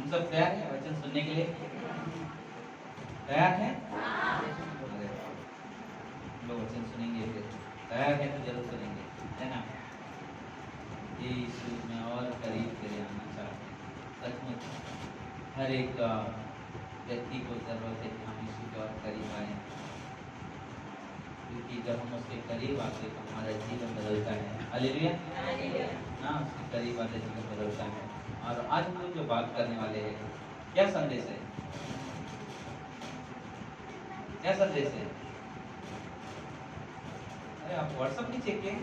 हम सब तैयार हैं वचन सुनने के लिए? तैयार हैं? अरे लोग वचन सुनेंगे, फिर तैयार है तो जरूर सुनेंगे, है ना? यीशु में और करीब तेरे आना चाहते हैं। सचमुच हर एक व्यक्ति को जरूरत है कि हम यीशु के और करीब आए, क्योंकि जब हम उसके करीब आते तो हमारा जीवन बदलता है। हालेलुया ना, उसके करीब आते जीवन बदलता है। और आज हम लोग जो बात करने वाले हैं, क्या संदेश है? क्या संदेश है? अरे आप व्हाट्सएप नहीं चेक किए?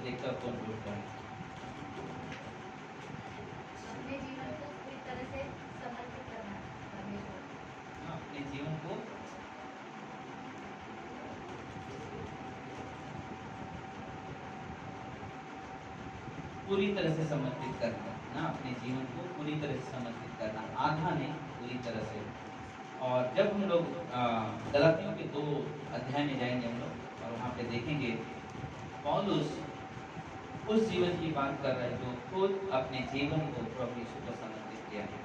देखता कौन बोल रहा है। अपने जीवन को पूरी तरह से समर्पित करना परमेश्वर। अपने जीवन को पूरी तरह से समर्पित करना ना, अपने जीवन को पूरी तरह से समर्पित करना, आधा नहीं पूरी तरह से। और जब हम लोग गलातियों के 2 अध्याय में जाएंगे हम लोग, और वहाँ पे देखेंगे पौलुस उस जीवन की बात कर रहे हैं जो खुद अपने जीवन को प्रभु यीशु को समर्पित किया है।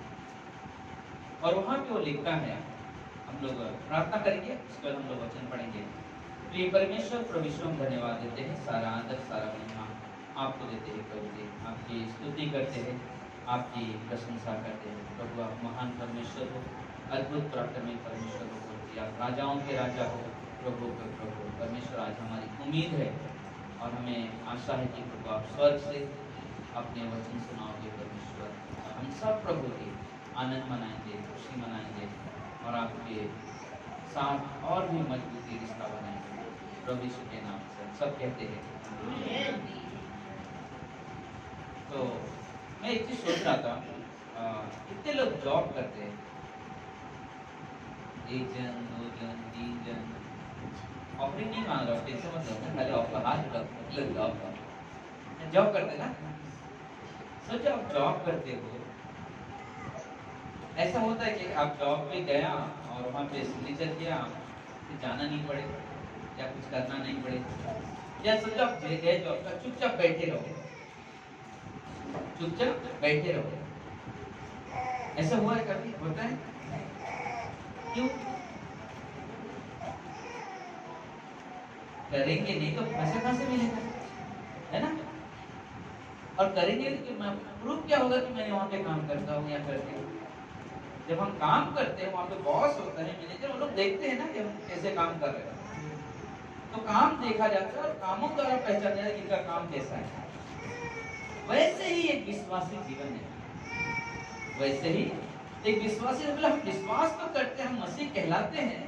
और वहाँ पे वो लिखता है, हम लोग प्रार्थना करेंगे, उसके बाद हम लोग वचन पढ़ेंगे। प्रिय परमेश्वर, प्रभु यीशु हम धन्यवाद देते हैं, सारा आदर सारा महिमा आपको देते हैं प्रभु जी। आपकी स्तुति करते हैं, आपकी प्रशंसा करते हैं प्रभु। आप महान परमेश्वर हो, अद्भुत पराक्रमी परमेश्वर हो प्रभु जी। आप राजाओं के राजा हो प्रभु के प्रभु परमेश्वर। आज हमारी उम्मीद है और हमें आशा है कि प्रभु आप स्वर्ग से अपने वचन सुनाओगे परमेश्वर। हम सब प्रभु की आनंद मनाएंगे, खुशी मनाएंगे और आपके साथ और भी मजबूती रिश्ता बनाएंगे प्रभु यीशु के नाम से। सब कहते हैं। तो मैं एक चीज सोच रहा था, कितने लोग जॉब करते हैं? 1 जन, 2 जन, 3 जन। ऑफरिंग नहीं मांग रहा, टेंशन मत लो, खाली आपका हाथ लग जॉब करते ना। सोचो आप जॉब करते हो, ऐसा होता है कि आप जॉब पे गया और वहाँ पे सिग्नेचर किया, फिर जाना नहीं पड़े या कुछ करना नहीं पड़े, या सोचो आप गए जॉब पर, चुपचाप बैठे रहो, चुपचाप बैठे रहो। ऐसा हुआ है कभी? होता है? क्यों? करेंगे नहीं तो पैसा कहाँ से मिलेगा, है ना? और करेंगे तो प्रूफ क्या होगा कि मैंने वहाँ पे काम करता हूँ या करती हूँ? जब हम काम करते हैं, वहाँ पे बॉस होता है, मैनेजर, वो लोग देखते हैं ना कि हम कैसे काम कर रहे हैं, तो काम देखा जाता है और कामों द्वारा पहचाना जाता है कि इनका काम कैसा है। वैसे ही एक विश्वासी जीवन है, वैसे ही एक विश्वासी मतलब हम विश्वास तो करते हैं, हम मसीह कहलाते हैं,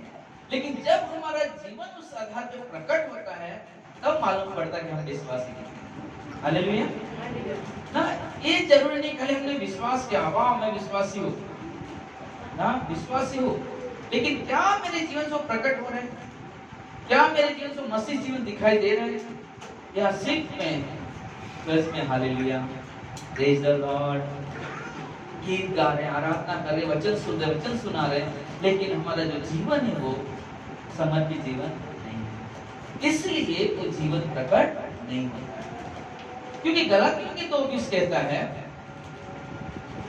लेकिन जब हमारा जीवन उस आधार पर प्रकट होता है तब मालूम पड़ता है कि हम विश्वासी हैं। हालेलुया ना। ये जरूरी नहीं खाली हमने विश्वास किया, वाह मैं विश्वासी हूँ ना, विश्वासी हूँ, लेकिन क्या मेरे जीवन से प्रकट हो रहे हैं? क्या मेरे जीवन से मसीह जीवन दिखाई दे रहे हैं? या सिर्फ में हालेलुया प्रेज द लॉर्ड गीत गा रहे हैं, आराधना कर रहे हैं, वचन सुन रहे, वचन सुना रहे हैं, लेकिन हमारा जो जीवन है वो समर्पित जीवन नहीं है, इसलिए वो जीवन प्रकट नहीं होता है। क्योंकि गलातियों के 2:20 कहता है,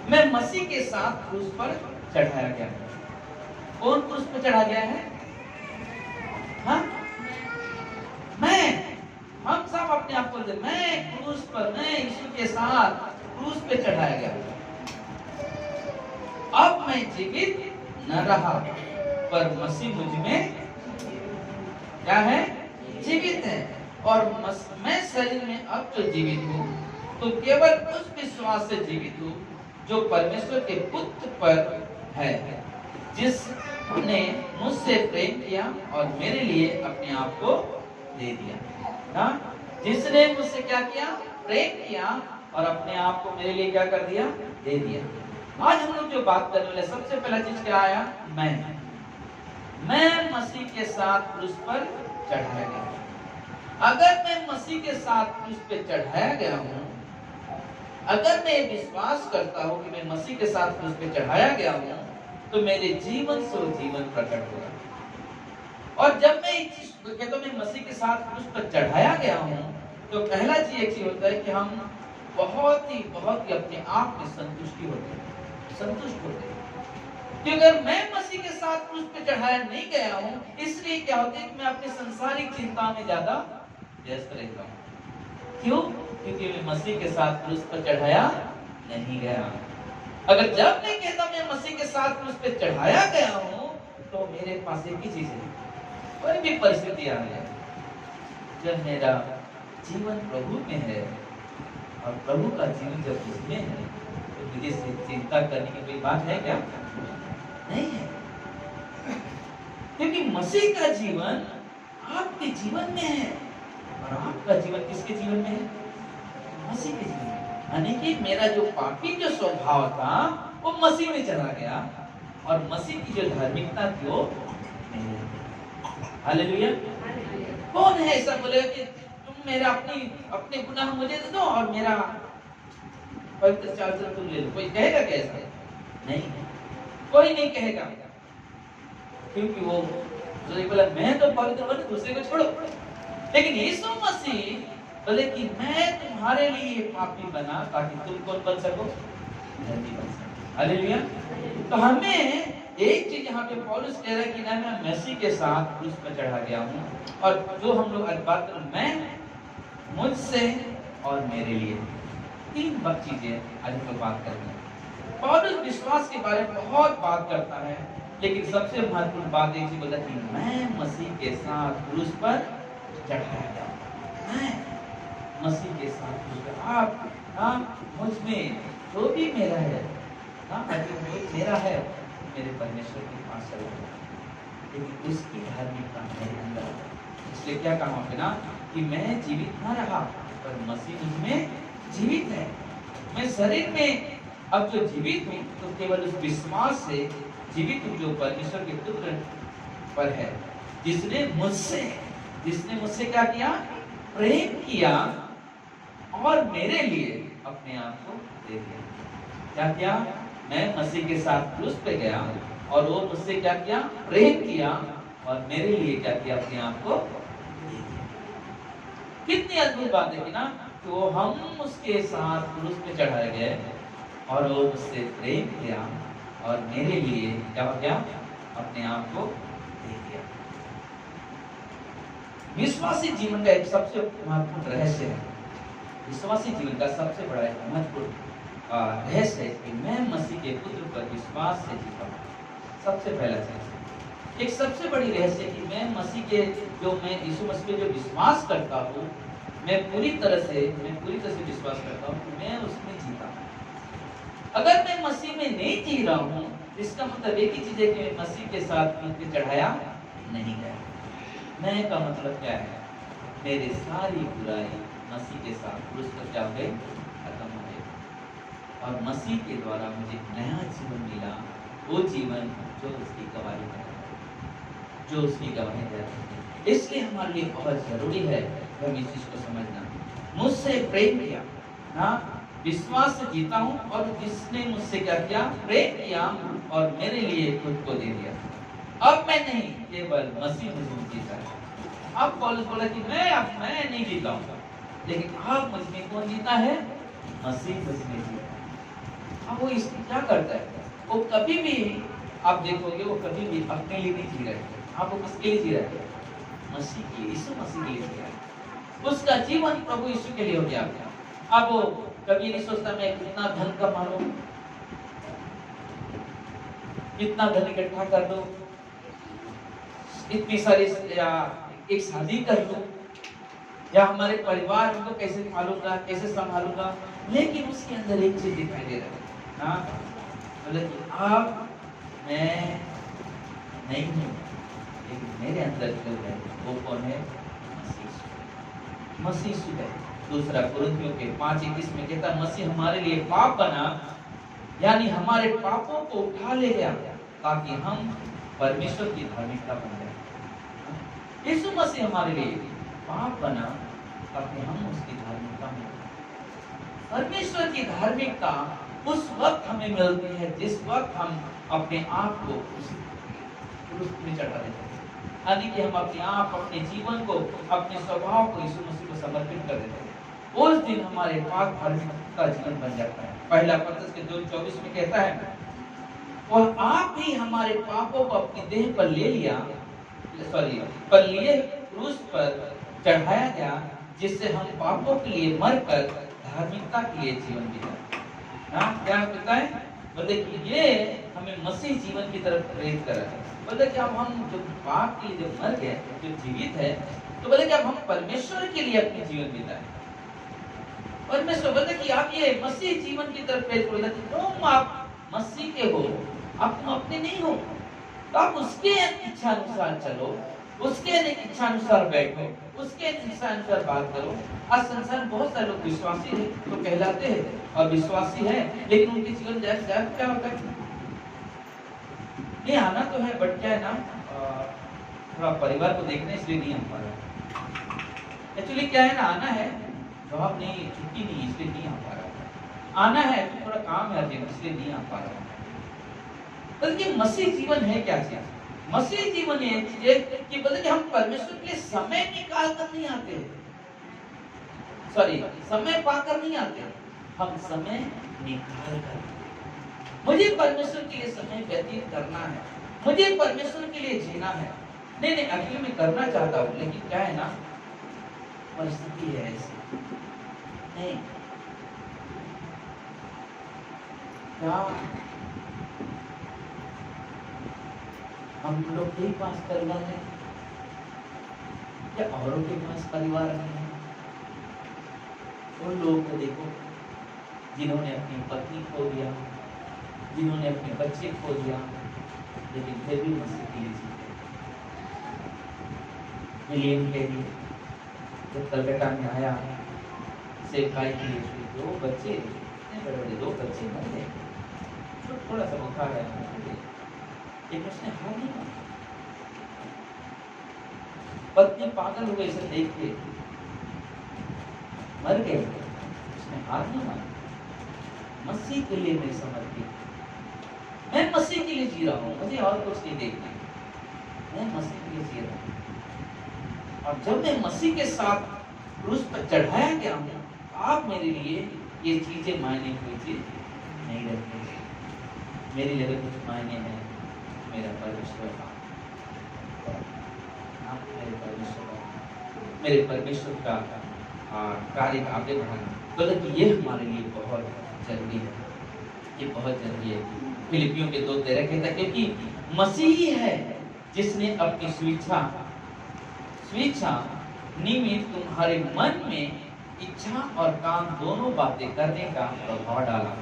मैं मसीह के साथ क्रूस पर चढ़ाया गया। कौन क्रूस पर चढ़ा गया है? हाँ, मैं। हम सब अपने आप को मैं क्रूस पर, मैं यीशु के साथ क्रूस पे चढ़ाया गया। अब मैं जीवित न रहा, पर मसीह मुझ में क्या है? जीवित है। और मैं शरीर में अब जो जीवित हूँ तो केवल उस विश्वास से जीवित हूँ जो परमेश्वर के पुत्र पर है, जिसने मुझसे प्रेम किया और मेरे लिए अपने आप को दे दिया ना। जिसने मुझसे क्या किया? प्रेम किया और अपने आप को मेरे लिए क्या कर दिया? दे दिया। आज हम लोग जो बात करने वाले, सबसे पहला चीज क्या आया? मैं मसीह के साथ क्रूस पर चढ़ाया गया। अगर मैं मसीह के साथ क्रूस पे चढ़ाया गया हूँ, अगर मैं विश्वास करता हूँ कि मैं मसीह के साथ क्रूस पे चढ़ाया गया हूँ, तो मेरे जीवन से जीवन प्रकट होगा। और जब मैं कहता मैं मसीह के साथ क्रूस पर चढ़ाया गया हूँ, तो पहला चीज एक चीज होता है कि हम बहुत ही अपने आप में संतुष्ट होते हैं। कि अगर मैं मसीह के साथ क्रूस पे चढ़ाया नहीं गया हूँ, इसलिए क्या होता है कि मैं अपने संसारिक चिंता में ज्यादा व्यस्त रहता हूँ। क्यों? क्योंकि मैं मसीह के साथ क्रूस पर चढ़ाया नहीं गया। अगर जब मैं कहता मैं मसीह के साथ क्रूस पे चढ़ाया गया हूँ, तो मेरे पास एक ही चीज है, कोई भी परिस्थिति आ जाए, जब मेरा जीवन प्रभु में है और प्रभु का जीवन जब उसमें है, तो मुझे चिंता करने की कोई बात है क्या? नहीं है। क्योंकि मसीह का जीवन आपके जीवन में है और आपका जीवन किसके जीवन में है? मसीह के जीवन में। यानी कि मेरा जो पापी जो स्वभाव था वो मसीह में चला गया और मसीह की जो धार्मिकता थी वो मेरे। हालेलुया। कौन है ऐसा बोलेगा कि तुम मेरा अपने गुनाह मुझे दे दो और मेरा पवित्र चार्जर तुम ले लो? कोई कहेगा कैसा? नहीं, कोई नहीं कहेगा। क्योंकि वो जो बोला मैं तो पवित्र बन, दूसरे को छोड़ो। लेकिन यीशु मसीह बोले कि मैं तुम्हारे लिए पापी बना ताकि तुम कौन बन सको? धर्मी बन सको। हालेलुया। तो हमें एक चीज यहाँ पे पौलुस कह रहा है कि ना मैं मसीह के साथ क्रूस पर चढ़ा गया हूँ, और जो हम लोग आज बात कर, मैं, मुझसे और मेरे लिए, तीन चीजें आज हम लोग बात करेंगे। पौलुस विश्वास के बारे में बहुत बात करता है, लेकिन सबसे महत्वपूर्ण बात एक चीज बोला कि मैं मसीह के साथ क्रूस पर चढ़ाया गया। मैं मसीह के साथ क्रूस पर, आप मुझ में जो भी मेरा है, मेरा है, मेरे परमेश्वर के पास चला गया, लेकिन उसकी धार्मिकता मेरे अंदर है। इसलिए क्या कहा आपने ना कि मैं जीवित न रहा पर मसीह मुझ में जीवित है। मैं शरीर में अब जो जीवित हूँ तो केवल उस विश्वास से जीवित हूँ जो परमेश्वर के पुत्र पर है, जिसने मुझसे क्या किया? प्रेम किया और मेरे लिए अपने आप को दे दिया। क्या किया? मैं मसीह के साथ क्रूस पे गया और वो मुझसे क्या किया? प्रेम किया और मेरे लिए क्या किया? अपने आप को दे दिया। कितनी अद्भुत बात है कि ना, तो हम उसके साथ क्रूस पे चढ़ाए गए और वो मुझसे प्रेम किया और मेरे लिए क्या किया? अपने आप को दे दिया। विश्वासी जीवन का एक सबसे महत्वपूर्ण रहस्य है, विश्वासी जीवन का सबसे बड़ा एक महत्वपूर्ण रहस्य है कि मैं मसीह के पुत्र पर विश्वास से जीता हूँ। सबसे पहला चीज, एक सबसे बड़ी रहस्य कि मैं मसीह के मैं यीशु मसीह पे जो विश्वास करता हूँ, मैं पूरी तरह से विश्वास करता हूँ कि मैं उसमें जीता हूँ। अगर मैं मसीह में नहीं जी रहा हूँ, इसका मतलब एक ही चीज है कि मैं मसीह के साथ मुझे चढ़ाया नहीं गया। मैं का मतलब क्या है? मेरी सारी बुराई मसीह के साथ क्रूस पर क्या हो गई? खत्म हो गई और मसीह के द्वारा मुझे नया जीवन मिला, वो जीवन जो उसकी गवाही दे रहा है। इसलिए हमारे लिए बहुत जरूरी है कि हम इस चीज को समझना। मुझसे प्रेम किया ना, विश्वास से जीता हूँ और जिसने मुझसे क्या किया? प्रेम किया और मेरे लिए खुद को दे दिया। अब मैं नहीं, केवल मसीह मुझे जीता है। अब पौलुस बोला कि मैं नहीं जीता हूँ, लेकिन अब मुझ में कौन जीता है? मसीह मुझ में जीता है। अब वो इसमें क्या करता है? वो कभी भी आप देखोगे वो कभी भी अपने लिए नहीं जी रहे। आप वो किसके लिए जी रहे? मसीह के, यीशु मसीह के लिए जी रहे। उसका जीवन प्रभु यीशु के लिए हो गया। अब वो कभी नहीं सोचता मैं कितना धन कमा लूं, कितना धन इकट्ठा कर लूं, इतनी सारी एक शादी कर लूं, या हमारे परिवार को कैसे पालूंगा, कैसे संभालूंगा। लेकिन उसके अंदर एक चीज दिखाई दे रहा है, बोले कि अब मैं नहीं हूं, लेकिन मेरे अंदर जो है वो कौन है? मसीह है। दूसरा कुरिन्थियों के 5:21 में कहता है मसीह हमारे लिए पाप बना, यानी हमारे पापों को उठा ले गया ताकि हम परमेश्वर की धार्मिकता बन जाए। यीशु मसीह हमारे लिए पाप बना ताकि हम उसकी धार्मिकता बन जाए। परमेश्वर की धार्मिकता उस वक्त हमें मिलती है जिस वक्त हम अपने आप को क्रूस में चढ़ा देते हैं। यानी कि हम अपने आप, अपने जीवन को, अपने स्वभाव को यीशु मसीह को समर्पित कर देते हैं, उस दिन हमारे पास धार्मिकता का जीवन बन जाता है। पहला पतरस के 2:24 में कहता है, और आप ही हमारे पापों को अपनी देह पर ले लिया, पर लिए क्रूस पर चढ़ाया गया, जिससे हम पापों के लिए मरकर धार्मिकता के लिए जीवन बिताए। हाँ, क्या कहता है? बोले कि ये हमें मसीह जीवन की तरफ प्रेरित कर रहा है। बोले कि अब हम जो पाप के लिए जब मर गए, जो जीवित है, तो बोले कि अब हम परमेश्वर के लिए अपने जीवन बिताए। परमेश्वर बोले कि आप ये मसीह जीवन की तरफ प्रेरित करो, कि तुम आप मसीह के हो, आप तुम अपने नहीं हो, तो आप उसके इच्छा अनुसार चलो, उसके इच्छा अनुसार बैठो, उसके इच्छा अनुसार बात करो। आज संसार में बहुत सारे लोग विश्वासी है तो कहलाते हैं और विश्वासी है, लेकिन उनके जीवन जाए क्या होता है? नहीं आना तो है, बट क्या है ना, थोड़ा परिवार को देखना, इसलिए नहीं आ पा रहा। एक्चुअली क्या है ना, आना है, जॉब नहीं, छुट्टी नहीं, इसलिए नहीं आ पा रहा। आना है तो थोड़ा काम है अर्जेंट, इसलिए नहीं आ पा रहा। बल्कि मसीह जीवन है क्या चीज? मसीह जीवन ये चीज है कि बोले कि हम परमेश्वर के लिए समय निकाल कर नहीं आते, समय पाकर नहीं आते, हम समय निकाल कर, मुझे परमेश्वर के लिए समय व्यतीत करना है, मुझे परमेश्वर के लिए जीना है। नहीं, एक्चुअली मैं करना चाहता हूँ, लेकिन क्या है ना, परिस्थिति है ऐसी। नहीं, क्या हम लोग के पास परिवार है या औरों के पास परिवार नहीं है? उन लोगों को देखो जिन्होंने अपनी पत्नी खो दिया, जिन्होंने अपने बच्चे खो दिया, लेकिन फिर भी मसीह के लिए जीते। विलियम कैरी जब कलकत्ता में आया, सेवकाई के लिए, दो बच्चे, बड़े 2 बच्चे मर गए, थोड़ा सा बुखार है, लेकिन उसने हार नहीं माना। पत्नी पागल हो गई इसे देख के, मर गए, उसने हार नहीं माना। मसीह के लिए मैं समर्पित, मैं मसीह के लिए जी रहा हूँ, मुझे और कुछ नहीं देखना, मैं मसीह के लिए जी रहा हूँ। और जब मैं मसीह के साथ क्रूस पर चढ़ाया गया हूँ, आप मेरे लिए ये चीजें मायने कोई चीज नहीं रखते। मेरी जगह कुछ मायने हैं मेरा परमेश्वर का, मेरे परमेश्वर का कार्य आगे बढ़ाना, तो ये हमारे लिए बहुत जरूरी है, ये बहुत जरूरी है। फिलिपियों के 2:13 कहता है, क्योंकि मसीह ही है जिसने अपनी स्वेच्छा निमित्त तुम्हारे मन में इच्छा और काम दोनों बातें करने का प्रभाव डाला।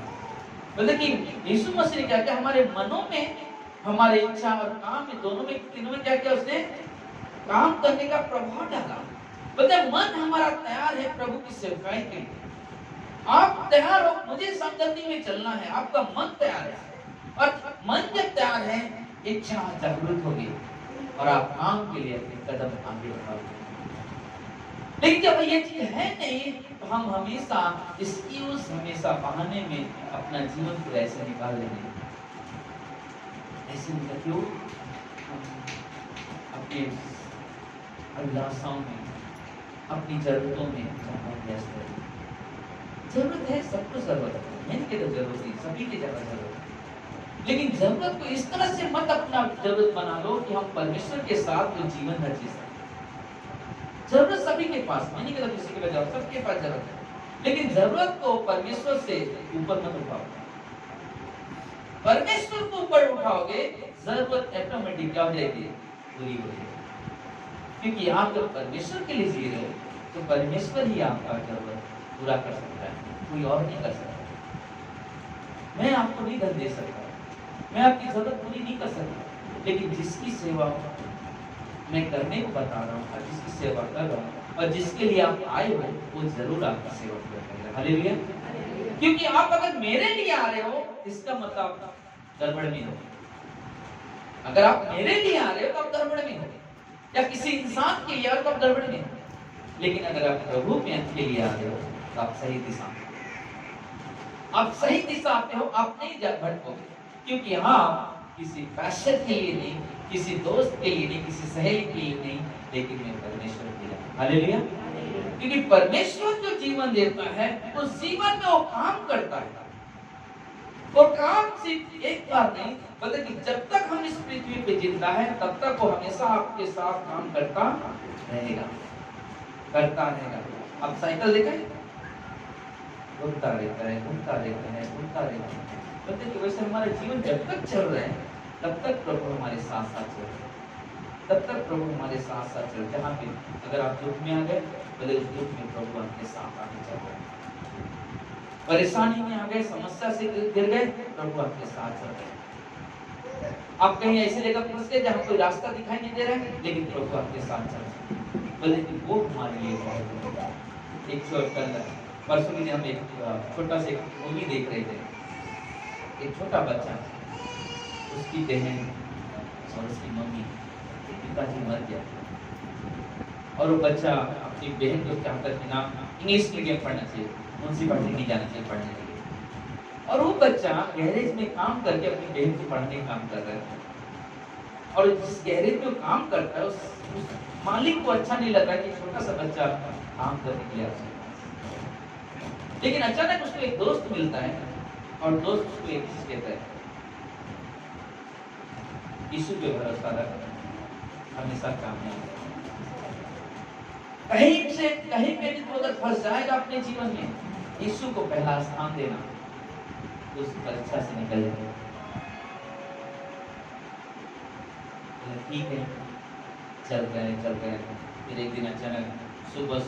मतलब कि यीशु मसीह ने क्या किया, हमारे मनों में, हमारे इच्छा और काम में, दोनों में, तीनों में क्या किया, उसने काम करने का प्रभाव डाला। मतलब मन हमारा तैयार है प्रभु की सेवकाई के लिए। आप तैयार हो, मुझे संगति में चलना है, आपका मन तैयार है, और मन जब तैयार है, इच्छा जागृत होगी और आप काम के लिए अपने कदम आगे बढ़ाओगे। लेकिन जब ये चीज है नहीं, तो हम हमेशा एक्सक्यूज, हमेशा बहाने में अपना जीवन को ऐसे निकाल लेंगे। ऐसे क्यों? अपने अभिलाषाओं में, अपनी जरूरतों में व्यस्त है। जरूरत है, सबको जरूरत है, मैंने कहता जरूरत नहीं, सभी की जगह जरूरत है, लेकिन जरूरत को इस तरह से मत अपना जरूरत बना लो कि हम परमेश्वर के साथ तो जीवन हर चीज। जरूरत सभी के पास, मैंने कहता किसी के बजाय सबके पास जरूरत है, लेकिन जरूरत को परमेश्वर से ऊपर मत उठाओ। परमेश्वर को ऊपर उठाओगे, जरूरत ऑटोमेटिक क्या हो जाएगी, पूरी हो जाएगी। क्योंकि आप जब परमेश्वर के लिए जी रहे हो, तो परमेश्वर ही आपका जरूरत पूरा कर सकता है, कोई और नहीं कर सकता। मैं आपको नहीं धन दे सकता, मैं आपकी जरूरत पूरी नहीं कर सकता, लेकिन जिसकी सेवा मैं करने को बता रहा हूँ और जिसकी सेवा कर रहा हूँ और जिसके लिए आप आए हो, वो जरूर आपकी सेवा पूरा करेगा। हालेलुया। क्योंकि आप अगर मेरे लिए आ रहे हो, इसका मतलब गड़बड़ में हो। अगर आप मेरे लिए आ रहे हो तो आप गड़बड़ में हो, या किसी इंसान के लिए आ रहे हो तो आप गड़बड़ में हो। लेकिन अगर आप प्रभु के लिए आ रहे हो तो आप सही दिशा में, आप सही दिशा पे हो, आप नहीं भटकोगे। क्योंकि हाँ, किसी पैसे के लिए नहीं, किसी दोस्त के लिए नहीं, किसी सहेली के लिए नहीं, लेकिन मैं परमेश्वर के लिए। हालेलुया। क्योंकि परमेश्वर जो जीवन देता है उस जीवन में वो काम करता है, और काम सिर्फ एक बार नहीं, बल्कि कि जब तक हम इस पृथ्वी पे जिंदा है तब तक वो हमेशा आपके साथ काम करता रहेगा, करता रहेगा। आप साइकिल देखा है, घूमता रहता है, घूमता रहता है, घूमता रहता है। बल्कि कि वैसे हमारा जीवन जब तक चल रहा है तब तक प्रभु हमारे साथ साथ चल रहे हैं, तब तक प्रभु हमारे साथ साथ चल। जहाँ पे अगर आप दुख में आ गए, भले उस दुख में प्रभु आपके साथ आके चल रहे हैं। परेशानी में आ गए, समस्या से गिर गए, प्रभु आपके साथ चल रहे हैं। आप कहीं ऐसे जगह फंस गए जहाँ कोई रास्ता दिखाई नहीं दे रहा है, लेकिन प्रभु आपके साथ चल रहे हैं, भले कि वो हमारे लिए बहुत है। एक परसों के दिन हम एक छोटा सा मूवी देख रहे थे। एक छोटा बच्चा, उसकी बहन और उसकी मम्मी, पिताजी मर गया, और वो बच्चा अपनी बहन को चाहता कि ना इंग्लिश मीडियम पढ़ना चाहिए, म्यूनसिपालिटी नहीं जाना चाहिए पढ़ने के लिए। और वो बच्चा गैरेज में काम करके अपनी बहन को पढ़ने का काम कर रहा है। और जिस गैरेज में वो काम करता है, उस मालिक को अच्छा नहीं लग रहा है कि छोटा सा बच्चा काम करने के लिए आता है। लेकिन अचानक उसको एक दोस्त मिलता है, और दोस्त उसको एक चीज कहता है, यीशु पे भरोसा रख, हमेशा कामयाब है। कहीं पे भी तो अगर फंस जाएगा अपने जीवन में, यीशु को पहला स्थान देना, तो उस परीक्षा से निकल जाएगा। ठीक है, चल गए। फिर एक दिन अचानक सुबह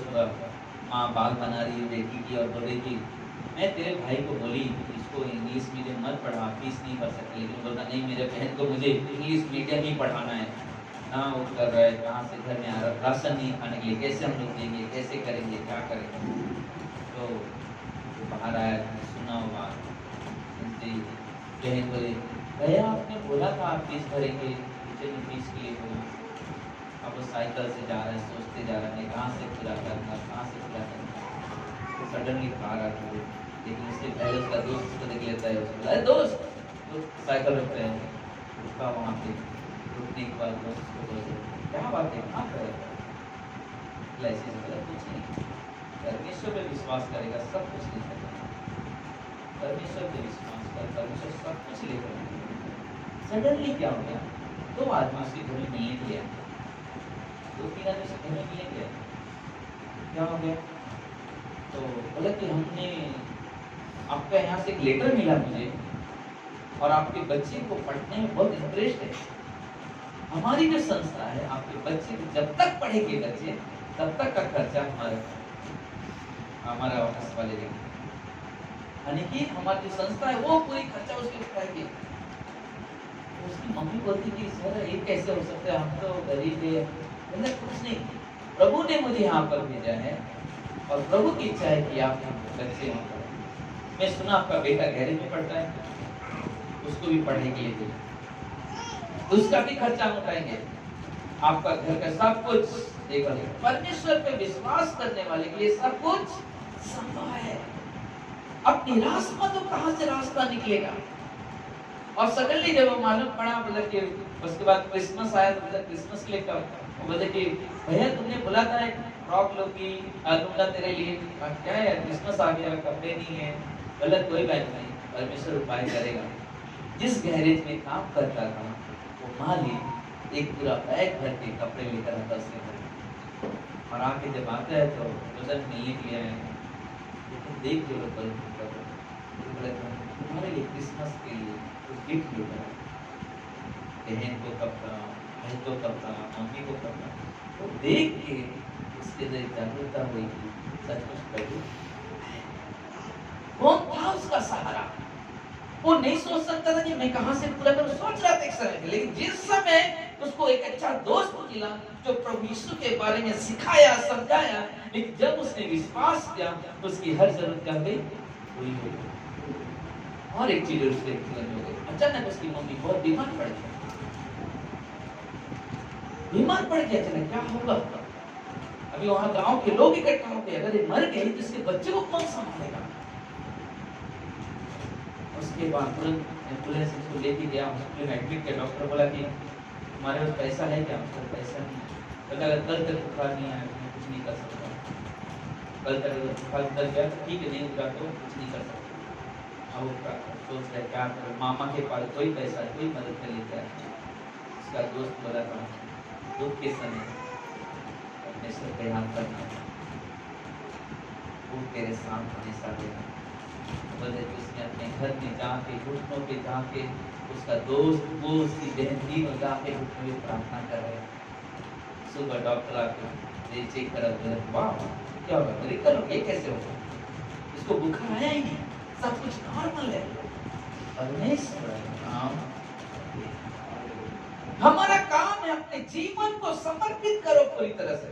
माँ बाल बना रही है बेटी की, और बोल रही थी मैं तेरे भाई को बोली इसको इंग्लिश मीडियम मत पढ़ा, फीस नहीं भर सकती, लेकिन बोलता नहीं मेरे बहन को मुझे इंग्लिश मीडियम ही पढ़ाना है। ना वो कर रहा है, कहाँ से घर में आ रहा, राशन नहीं खाने के लिए, कैसे हम लोग देंगे, कैसे करेंगे, क्या करेंगे। तो बाहर आया, सुना वो बात, बहन बोले भैया आपने बोला था आप फीस भरेंगे, टीचर ने फीस के लिए बोला, अब वो साइकिल से जा रहा है, सोचते जा रहा है कहाँ से पूरा करना। तो सडनली कार आती है, लेकिन उससे पहले उसका दोस्त उसको देख लेता है, उसको बोला दोस्त, तो साइकिल रखते हैं, उसका वहाँ पे रुकने के बाद दोस्त उसको बोलते क्या बात है, कहाँ पर ऐसे कुछ नहीं, परमेश्वर पे विश्वास करेगा सब कुछ ले सकता, परमेश्वर पे विश्वास कर, परमेश्वर सब कुछ लेकर। सडनली क्या हो गया, दो आदमी उसके घर में मिलने गया, 2-3 आदमी उसके घर में मिलने गया, क्या हो गया, तो बोला कि हमने आपका यहाँ से एक लेटर मिला मुझे, और आपके बच्चे को पढ़ने में बहुत इंटरेस्ट है। हमारी जो संस्था है आपके बच्चे को जब तक पढ़ेंगे बच्चे तब तक का खर्चा हमारा ऑफिस वाले देंगे, यानी कि हमारी जो संस्था है वो पूरी खर्चा उसके उठाएगी। उसकी मम्मी बोलती कि सर ये कैसे हो सकता है, हम तो गरीब है। मतलब कुछ नहीं, प्रभु ने मुझे यहाँ पर भेजा है, और प्रभु की इच्छा है कि आप बच्चे वहाँ पर। मैं सुना आपका बेटा गैरेज में पढ़ता है, उसको भी पढ़ने के लिए भेजा, उसका भी खर्चा हम उठाएंगे, आपका घर का सब कुछ देखेंगे। परमेश्वर पे विश्वास करने वाले के लिए सब कुछ संभव है। अब निराश मत हो, कहाँ से रास्ता निकलेगा। और सडनली जब वो मालूम पड़ा, मतलब कि उसके बाद क्रिसमस आया, तो मतलब क्रिसमस के लिए कब बोले कि भैया तुमने बोला था एक फ्रॉक लोगी लूंगा तेरे लिए, क्या है क्रिसमस आ गया, कपड़े नहीं है। गलत कोई बात नहीं, परमेश्वर उपाय करेगा। जिस गैरेज में काम करता था वो मालिक एक पूरा बैग भर के कपड़े लेकर आता उसके घर, और आके जब आता है तो वजन मिलने के लिए आए, लेकिन देख के लोग तुम्हारे लिए क्रिसमस के लिए कुछ गिफ्ट लेकर, बहन को कपड़ा, भाई को कपड़ा, मम्मी को कपड़ा, तो देख के उसके अंदर जागरूकता हुई कि सचमुच प्रभु कौन था उसका सहारा। वो नहीं सोच सकता था कि मैं कहां से पूरा करूं, सोच रहा था एक समय, लेकिन जिस समय उसको एक अच्छा दोस्त मिला जो प्रभु यीशु के बारे में सिखाया, समझाया, लेकिन जब उसने विश्वास किया उसकी हर जरूरत क्या गई पूरी हो गई। और एक चीज उसके जीवन में हो गई, अचानक उसकी मम्मी बहुत बीमार पड़ गई, अचानक क्या होगा। अभी वहां गांव के लोग इकट्ठा हो गए, अगर ये मर गई तो इसके बच्चे को कौन संभालेगा। उसके बाद तुरंत एम्बुलेंस उसको लेके गया, हॉस्पिटल में एडमिट किया। डॉक्टर बोला कि तुम्हारे पास पैसा है क्या? उसका पैसा नहीं। बोला अगर कल तक बुखार नहीं आया तो मैं कुछ नहीं कर सकता। कल तक अगर बुखार उतर गया तो ठीक है, नहीं उतरा तो कुछ नहीं कर सकता। अब वो सोच रहे क्या करें। मामा के पास कोई पैसा, कोई मदद कर लेता है। उसका दोस्त बोला था दुख के समय परमेश्वर का याद करना, वो तेरे साथ हमेशा देगा। बोले कि उसने अपने घर में जाके घुटनों पे जाके उसका दोस्त, वो उसकी बहन तीनों जाके घुटनों पे प्रार्थना कर रहे हैं। सुबह डॉक्टर आके चेक करा, वाह क्या होगा, मेडिकल हो, ये कैसे होगा? इसको बुखार आया ही नहीं, सब कुछ नॉर्मल है। परमेश्वर हमारा काम है अपने जीवन को समर्पित करो पूरी तरह से।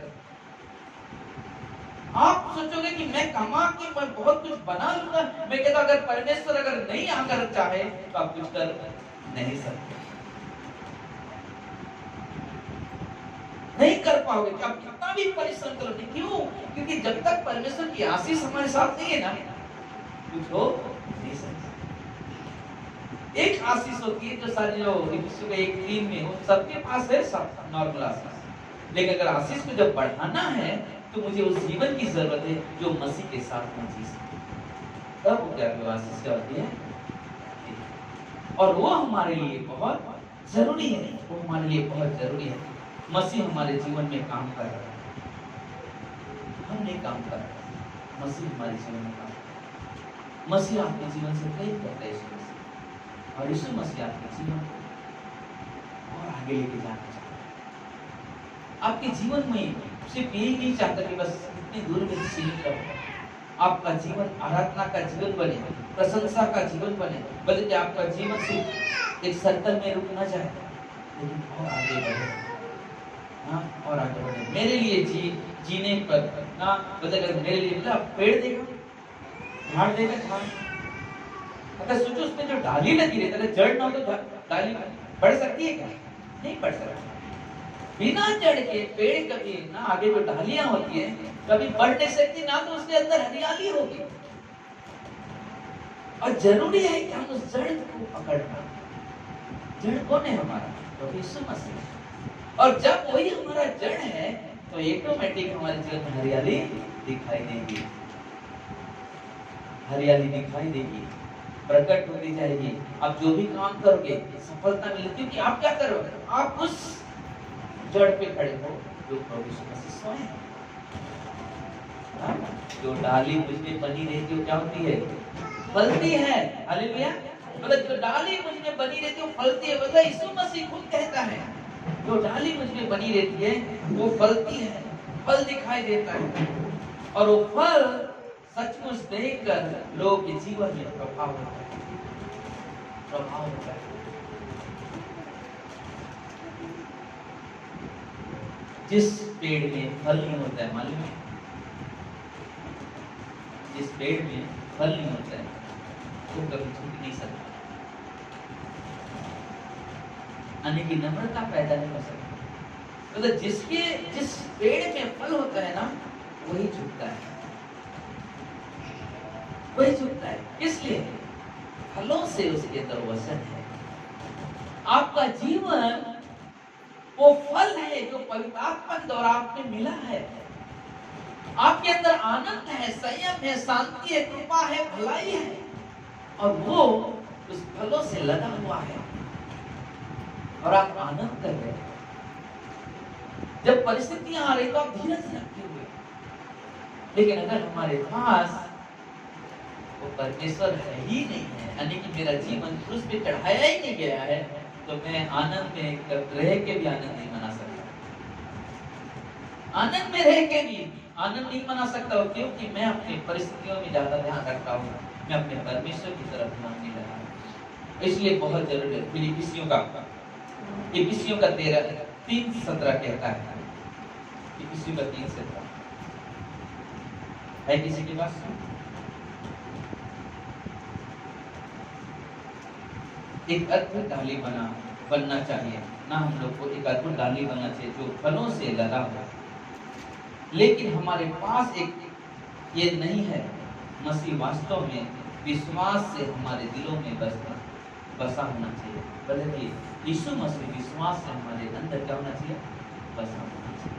आप सोचोगे कि मैं कमा के मैं बहुत कुछ बना लूंगा। मैं कहता अगर परमेश्वर अगर नहीं आकर चाहे तो आप कुछ कर नहीं सकते, नहीं कर पाओगे। कि आप कितना भी परिश्रम करो, क्यों? क्योंकि जब तक परमेश्वर की आशीष हमारे साथ नहीं है ना, कुछ हो नहीं सकता। एक आशीष होती है जो सारी जो विश्व में एक टीम में हो, सबके पास है, सब नॉर्मल आशीष। लेकिन अगर आशीष को जब बढ़ाना है तो मुझे उस जीवन की जरूरत है जो मसीह के साथ में जी सकती। तब वो क्या आशीष क्या होती है, और वो हमारे लिए बहुत जरूरी है। वो हमारे लिए बहुत जरूरी है। मसीह हमारे जीवन में काम कर रहा है, हम नहीं काम कर रहे, मसीह हमारे जीवन में काम कर रहा है। मसीह आपके जीवन से प्रेम करता है, और यीशु मसीह आपके जीवन को और आगे लेके जाना चाहता है। आपके जीवन में सिर्फ यही नहीं चाहता कि बस इतनी दूर में सीमित रहो। आपका जीवन आराधना का जीवन बने, प्रशंसा का जीवन बने, बल्कि आपका जीवन सिर्फ एक सर्कल में रुक ना जाए, लेकिन और आगे बढ़े। हाँ, और आगे बढ़े। मेरे लिए जीने पर ना बदल, मेरे लिए मतलब पेड़ देगा, झाड़ देगा, झाड़। अगर सोचो उसमें जो डाली लगी रहती है, जड़ ना हो तो डाली बढ़ सकती है क्या? नहीं बढ़ सकती। बिना जड़ के पेड़ कभी ना, आगे जो डालियां होती है कभी बढ़ नहीं सकती, ना तो उसके अंदर हरियाली होगी। और जरूरी है कि हम उस जड़ को पकड़ना। जड़ कौन है हमारा? तो यीशु मसीह। और जब वही हमारा जड़ है तो ऑटोमेटिक हमारे जीवन में हरियाली दिखाई देगी, हरियाली दिखाई देगी, प्रकट होती जाएगी। आप जो भी काम करोगे सफलता मिलेगी, क्योंकि आप क्या करोगे? आप उस जड़ पे खड़े हो जो प्रभु यीशु मसीह स्वयं है। जो डाली मुझ में बनी रहती है क्या होती है? फलती है। हालेलुया। मतलब जो डाली मुझ में बनी रहती है वो फलती है। मतलब यीशु मसीह खुद कहता है जो डाली मुझ में बनी रहती है वो फलती है, फल दिखाई देता है, और वो फल सचमुच देखकर लोगों के जीवन में प्रभाव होता है, प्रभाव होता है। जिस पेड़ में फल नहीं होता है, मालूम है? जिस पेड़ में फल नहीं होता है वो कभी झुक नहीं सकता, यानी कि नम्रता पैदा नहीं हो सकती। मतलब जिस पेड़ में फल होता है ना वही झुकता है, वही झुकता है। इसलिए फलों से उसके अंदर वचन है। आपका जीवन वो फल है जो पवित्र आत्मा के द्वारा आपको मिला है। आपके अंदर आनंद है, संयम है, शांति है, कृपा है, भलाई है, और वो उस फलों से लदा हुआ है और आप आनंद कर रहे हैं। जब परिस्थितियां आ रही तो आप धीरज रखते हुए, लेकिन अगर हमारे पास वो परमेश्वर है ही नहीं है, यानी कि मेरा जीवन क्रूस पे चढ़ाया ही नहीं गया है, तो मैं आनंद में रह के भी आनंद नहीं मना सकता। आनंद में रह के भी आनंद नहीं मना सकता हूँ, क्योंकि मैं अपनी परिस्थितियों में ज्यादा ध्यान रखता हूँ, मैं अपने परमेश्वर की तरफ ध्यान नहीं लगा। इसलिए बहुत जरूरी है फिलिप्पियों का 3:17 कहता है। फिलिप्पियों का 3:17 है किसी के पास? एक अद्भुत डाली बनना चाहिए ना, हम लोग को एक अद्भुत डाली बनना चाहिए जो फलों से लदा हो। लेकिन हमारे पास एक ये नहीं है। मसीह वास्तव में विश्वास से हमारे दिलों में बसता, बसा होना चाहिए। बल्कि यीशु मसीह विश्वास से हमारे अंदर क्या होना चाहिए? बसा होना चाहिए।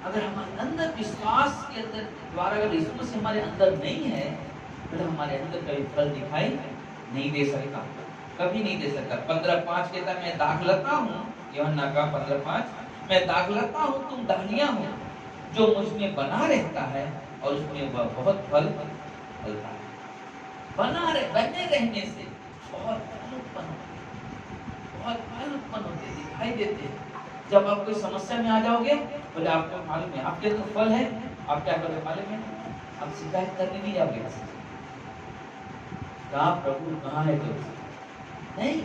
अगर हमारे अंदर विश्वास के अंदर द्वारा अगर यीशु मसीह हमारे अंदर नहीं है, तो हमारे अंदर कभी फल दिखाई नहीं दे सकता, कभी नहीं दे सकता। 15:5 कहता है, मैं दाखलता हूँ, यूहन्ना का 15:5, मैं दाखलता हूँ, तुम डालियां हो, जो मुझ में बना रहता है और उसमें वह बहुत फल फलता है। बने रहने से बहुत फल उत्पन्न होते दिखाई देते हैं। जब आप कोई समस्या में आ जाओगे, बोले आपको मालूम है आपके तो फल है, आप क्या करोगे मालूम है? आप शिकायत करने नहीं जाओगे। कहाँ प्रभु कहाँ है? तो नहीं,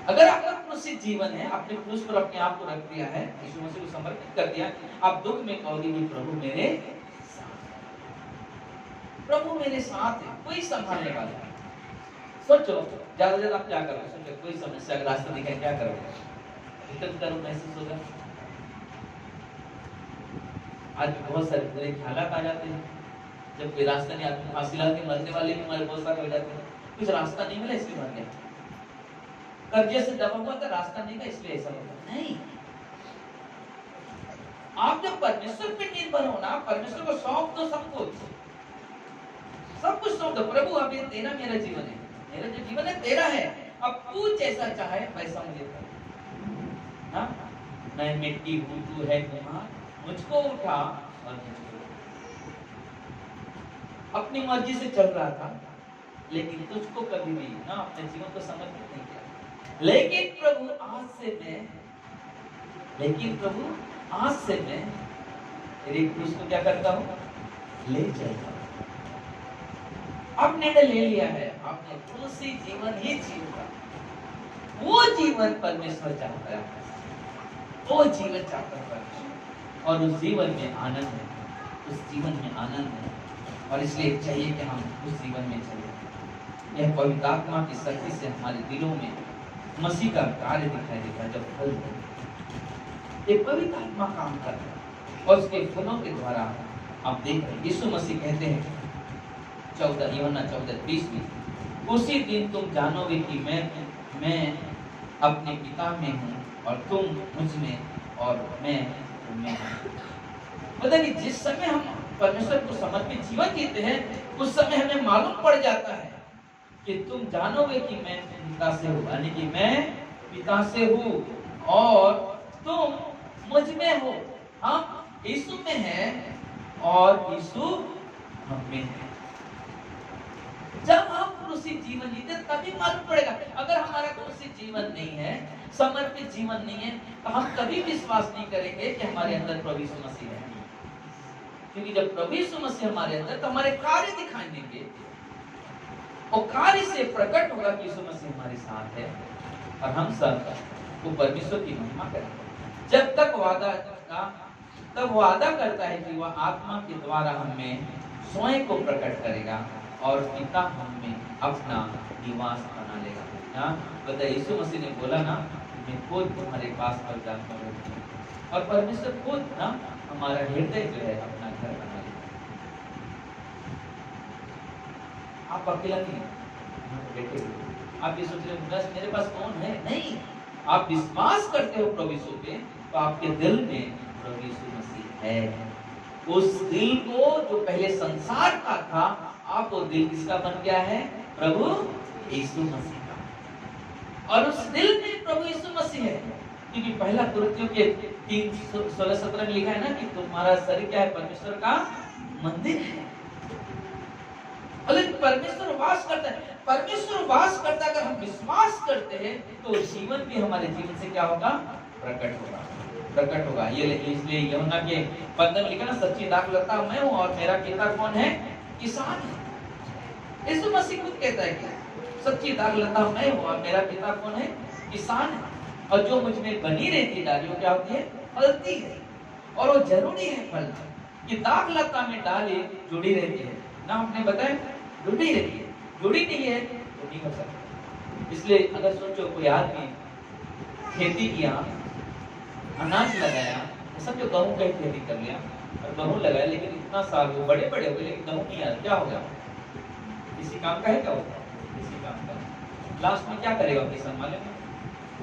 अगर आपका क्रूसित जीवन है, आपने क्रूस पर अपने आप को रख दिया है, यीशु मसीह को समर्पित कर दिया, आप दुख में कहोगे कि प्रभु मेरे साथ है, प्रभु मेरे साथ है, कोई संभालने वाला है। सोचो ज्यादा ज्यादा आप क्या करोगे? सोचो कोई समस्या का रास्ता दिखाए, क्या करोगे? दिक्कत करो महसूस होगा। आज बहुत सारे बुरे ख्यालात आ जाते हैं, जब कोई रास्ता नहीं, आदमी फांसी लगा के मरने वाले भी हमारे बहुत सारे हो जाते हैं। कुछ रास्ता नहीं मिला इसलिए मर गया, कर्जे से दबा हुआ था, रास्ता नहीं था इसलिए ऐसा होता नहीं। आप जब परमेश्वर पे निर्भर हो ना, परमेश्वर को सौंप दो सब कुछ सौंप दो। प्रभु अब ये तेरा मेरा जीवन है, मेरा जो जीवन है तेरा है, अब तू जैसा चाहे वैसा मुझे कर। हाँ, मैं मिट्टी हूँ, तू है कुम्हार, मुझको उठा और मुझको। अपनी मर्जी से चल रहा था, लेकिन तुझको कभी भी ना अपने जीवन को समर्पित नहीं किया। लेकिन प्रभु आज से मैं तेरे क्रूस को क्या करता हूँ? ले चलता हूँ। अब निर्णय ले लिया है, आपने क्रूसी जीवन ही जीऊंगा। वो जीवन परमेश्वर चाहता है, वो जीवन चाहता है परमेश्वर, और उस जीवन में आनंद है, उस जीवन में आनंद है। और इसलिए चाहिए कि हम उस जीवन में चले। यह पवित्र आत्मा की शक्ति से हमारे दिलों में मसीह का कार्य दिखाई देता है। जब फल ये पवित्र आत्मा काम करता है और उसके फलों के द्वारा आप देख रहे हैं, यीशु मसीह कहते हैं 14 यूहन्ना 14:20 में, उसी दिन तुम जानोगे कि मैं अपने पिता में हूँ और तुम मुझ में और मैं तुम में हूँ। मतलब कि जिस समय हम परमेश्वर को समर्पित जीवन जीते हैं, उस समय हमें मालूम पड़ जाता है कि तुम जानोगे कि मैं पिता से हूँ, यानी कि मैं पिता से हूँ और तुम मुझ में हो। हम यीशु में हैं और यीशु हम में है। जब हम क्रूसी जीवन जीते तभी मालूम पड़ेगा। अगर हमारा क्रूसी जीवन नहीं है, समर्पित जीवन नहीं है, तो हम कभी विश्वास नहीं करेंगे कि हमारे अंदर प्रभु यीशु मसीह है। क्योंकि जब प्रभु यीशु मसीह हमारे अंदर, तो हमारे कार्य दिखाई देंगे और कार्य से प्रकट होगा कि यीशु मसीह हमारे साथ है और हम सब वो परमेश्वर की महिमा करेंगे। जब तक वादा करता है कि वह आत्मा के द्वारा हमें स्वयं को प्रकट करेगा और पिता हमें अपना निवास बना लेगा। हाँ, बताइए यीशु मसीह ने बोला ना, मैं खुद तुम्हारे पास पर जाता हूँ और परमेश्वर खुद ना हमारा हृदय जो है अपना घर बना लेगा। आप अकेला नहीं बैठे, आप ये सोच रहे हो बस मेरे पास कौन है? नहीं, आप विश्वास करते हो प्रभु यीशु पे, तो आपके दिल में प्रभु यीशु मसीह है। उस दिल को जो पहले संसार का था, आप वो दिल किसका बन गया है? प्रभु यीशु मसीह का। और उस दिल में प्रभु यीशु मसीह है, क्योंकि पहला कुरिन्थियों के 3:16-17 में लिखा है ना कि तुम्हारा शरीर क्या है? परमेश्वर का मंदिर है। परमेश्वर वास करता है, परमेश्वर वास करता है। अगर हम विश्वास करते हैं तो जीवन भी हमारे जीवन से क्या होगा? प्रकट होगा। ये इसलिए यूहन्ना के 15 में लिखा ना, सच्ची दाखलता मैं हूँ और मेरा पिता कौन है? किसान है। यीशु मसीह खुद कहता है कि सच्ची दाखलता मैं हूँ और मेरा पिता कौन है? किसान है। और जो मुझ में बनी रहती डाली वो क्या होती है? फलती है। और वो जरूरी है फलना, कि दाखलता में डाली जुड़ी रहती है ना, हमने बताया जुड़ी रहती है, जुड़ी नहीं है तो नहीं हो सकता। इसलिए अगर सोचो कोई आदमी खेती किया, अनाज लगाया, समझो गेहूं की खेती कर लिया और गेहूं लगाया, लेकिन इतना साल वो बड़े बड़े हो गए लेकिन गेहूं नहीं आया, क्या होगा? किसी काम का है क्या होगा? किसी काम का। लास्ट में क्या करेगा अपने संभाले में?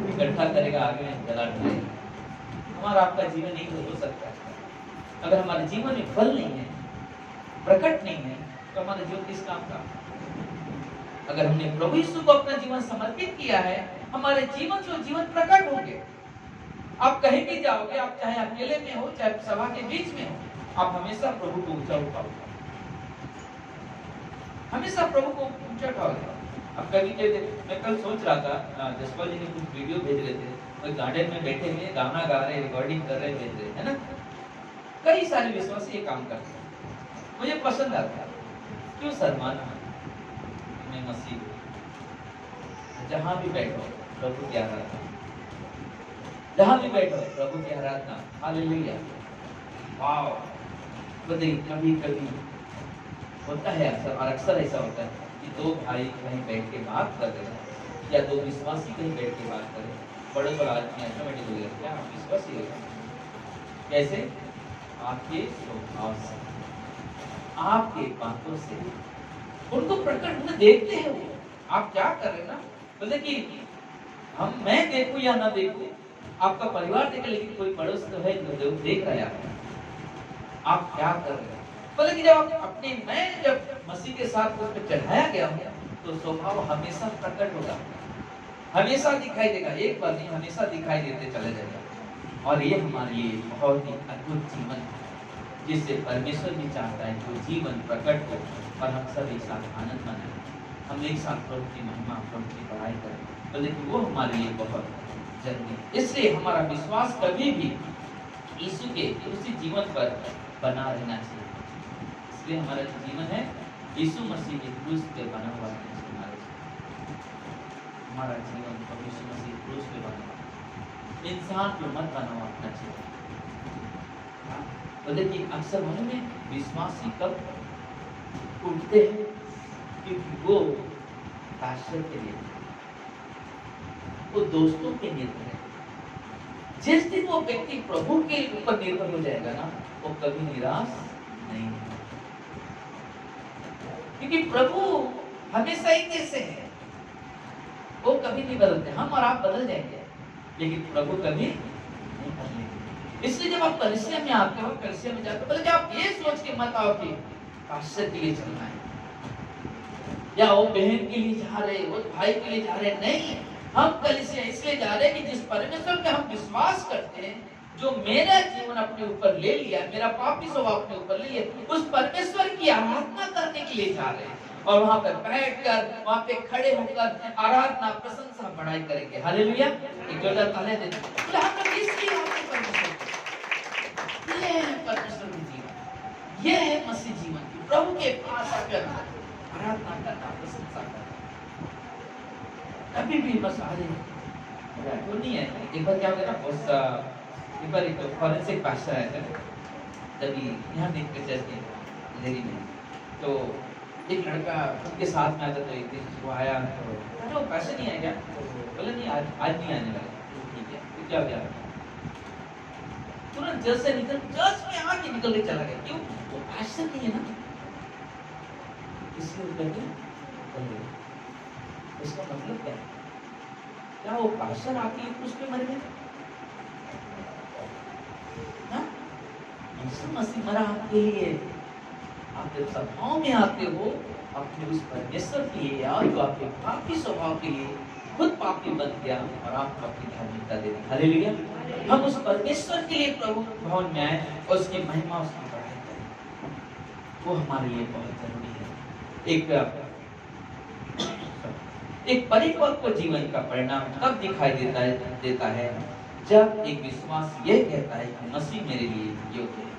इकट्ठा करेगा, आगे में जला डालेगा। हमारा आपका जीवन नहीं हो सकता है। अगर हमारे जीवन में फल नहीं है, प्रकट नहीं है, तो हमारा जीवन किस काम का? अगर हमने प्रभु यीशु को अपना जीवन समर्पित किया है, हमारे जीवन जो जीवन प्रकट होंगे। आप कहीं भी जाओगे, आप चाहे अकेले में हो, चाहे सभा के बीच में हो, आप हमेशा प्रभु को ऊंचा उठाओगे, हमेशा प्रभु को ऊंचा उठाओगे। अब कभी मैं कल सोच रहा था, जसपाल जी ने कुछ वीडियो भेज रहे थे, कोई गार्डन में बैठे हुए गाना गा रहे, रिकॉर्डिंग कर रहे, भेज रहे, है ना। कई सारे विश्वासी ये काम करते हैं, मुझे पसंद आता है। क्यों शर्माना? मैं मसीह हूं। जहां भी बैठो प्रभु की आराधना, जहां भी बैठो प्रभु की आराधना। हालेलुया, वाव। बताइए, कभी कभी होता है अक्सर, और अक्सर ऐसा होता है कि दो भाई कहीं बैठ के बात कर रहे हैं, या दो विश्वासी कहीं बैठ के बात कर रहे हैं, बड़े बड़ा आदमी ऑटोमेटिक हो गया, क्या आप विश्वासी हो? कैसे? आपके स्वभाव से, आपके बातों से उनको प्रकट होने देखते हैं वो। आप क्या कर रहे हैं ना, बोले कि मैं देखूं या ना देखूं, आपका परिवार देखे, लेकिन कोई पड़ोस तो है जो देख रहा है आप क्या कर रहे हैं। बोले कि जब अपने मैं जब मसीह के साथ उस पर चढ़ाया गया हूं, तो स्वभाव हमेशा प्रकट होगा, हमेशा दिखाई देगा। एक बार नहीं, हमेशा दिखाई देते चले जाएगा। और ये हमारे लिए बहुत ही अद्भुत जीवन है, जिससे परमेश्वर भी चाहता है कि जीवन प्रकट हो और हम सब एक साथ आनंद मनाएं, हम एक साथ प्रभु की महिमा, प्रभु की पढ़ाई करें। बोले कि वो हमारे लिए बहुत जरूरी है। इसलिए हमारा विश्वास कभी भी यीशु के उसी जीवन पर बना रहना चाहिए। इसलिए हमारा जो जीवन है यीशु मसीह के क्रूस पे बना हुआ है। हमारा जीवन प्रभु यीशु मसीह क्रूस पे बना हुआ, इंसान पे मत बना हुआ अपना जीवन। बोले कि अक्सर में विश्वासी कब उठते हैं, क्योंकि वो पास्टर के लिए, वो दोस्तों के निर्भर है। जिस दिन वो व्यक्ति प्रभु के ऊपर निर्भर हो जाएगा ना, वो कभी निराश नहीं होगा, क्योंकि प्रभु हमेशा ही कैसे है, वो कभी नहीं बदलते। हम और आप बदल जाएंगे, लेकिन प्रभु कभी नहीं बदलेंगे। इसलिए जब आप कलीसिया में आते हो, कलीसिया में जाते हो, पहले आप ये सोच के मत आओ कि पास्टर के लिए चलना है, या वो बहन के लिए जा रहे, वो भाई के लिए जा रहे। नहीं, हम कलीसिया इसलिए जा रहे हैं कि जिस परमेश्वर पे हम विश्वास करते हैं, जो मेरा जीवन अपने ऊपर ले लिया, मेरा पापी स्वभाव अपने ऊपर ले लिया, उस परमेश्वर की आराधना करने के लिए जा रहे हैं। और वहां पर बैठकर, वहां पे खड़े होकर आराधना, प्रशंसा, बड़ाई करेंगे। हालेलुया। एक जोरदार तालियां देते हैं। हम लोग इसलिए आते हैं परमेश्वर, ये है परमेश्वर की जीवन, ये है मसीह जीवन की, प्रभु के पास आकर आराधना करना, प्रशंसा करना। कभी भी बस आ जाए वो नहीं है। एक बार क्या हो गया ना, उस एक बार एक फॉरेंसिक पास्टर आया था, तभी यहाँ देख के चर्च के अंधेरी में, तो एक लड़का उनके साथ में आता, तो एक दिन वो आया, तो वो पास्टर नहीं आया क्या? बोले नहीं, आज नहीं आने वाला। ठीक है, तो क्या हो गया? तुरंत चर्च से निकल, चर्च में आके निकल के चला गया। क्यों? वो पास्टर नहीं है ना, इसलिए वो कहते इसका मतलब क्या है? क्या वो पास्टर आके क्रूस पे मर गए? यीशु मसीह मरा आपके लिए। आप जब सभाओं में आते हो, अपने उस परमेश्वर के लिए, और जो आपके पापी स्वभाव के लिए खुद पापी बन गया और आपको अपनी धार्मिकता दे दी। हालेलुया। हम उस परमेश्वर के लिए प्रभु भवन में आए और उसकी महिमा, उसकी बड़ाई करें, वो हमारे लिए बहुत जरूरी है। एक परिपक्व जीवन का परिणाम तब दिखाई देता है जब एक विश्वास यह कहता है कि मसीह मेरे लिए योग्य है।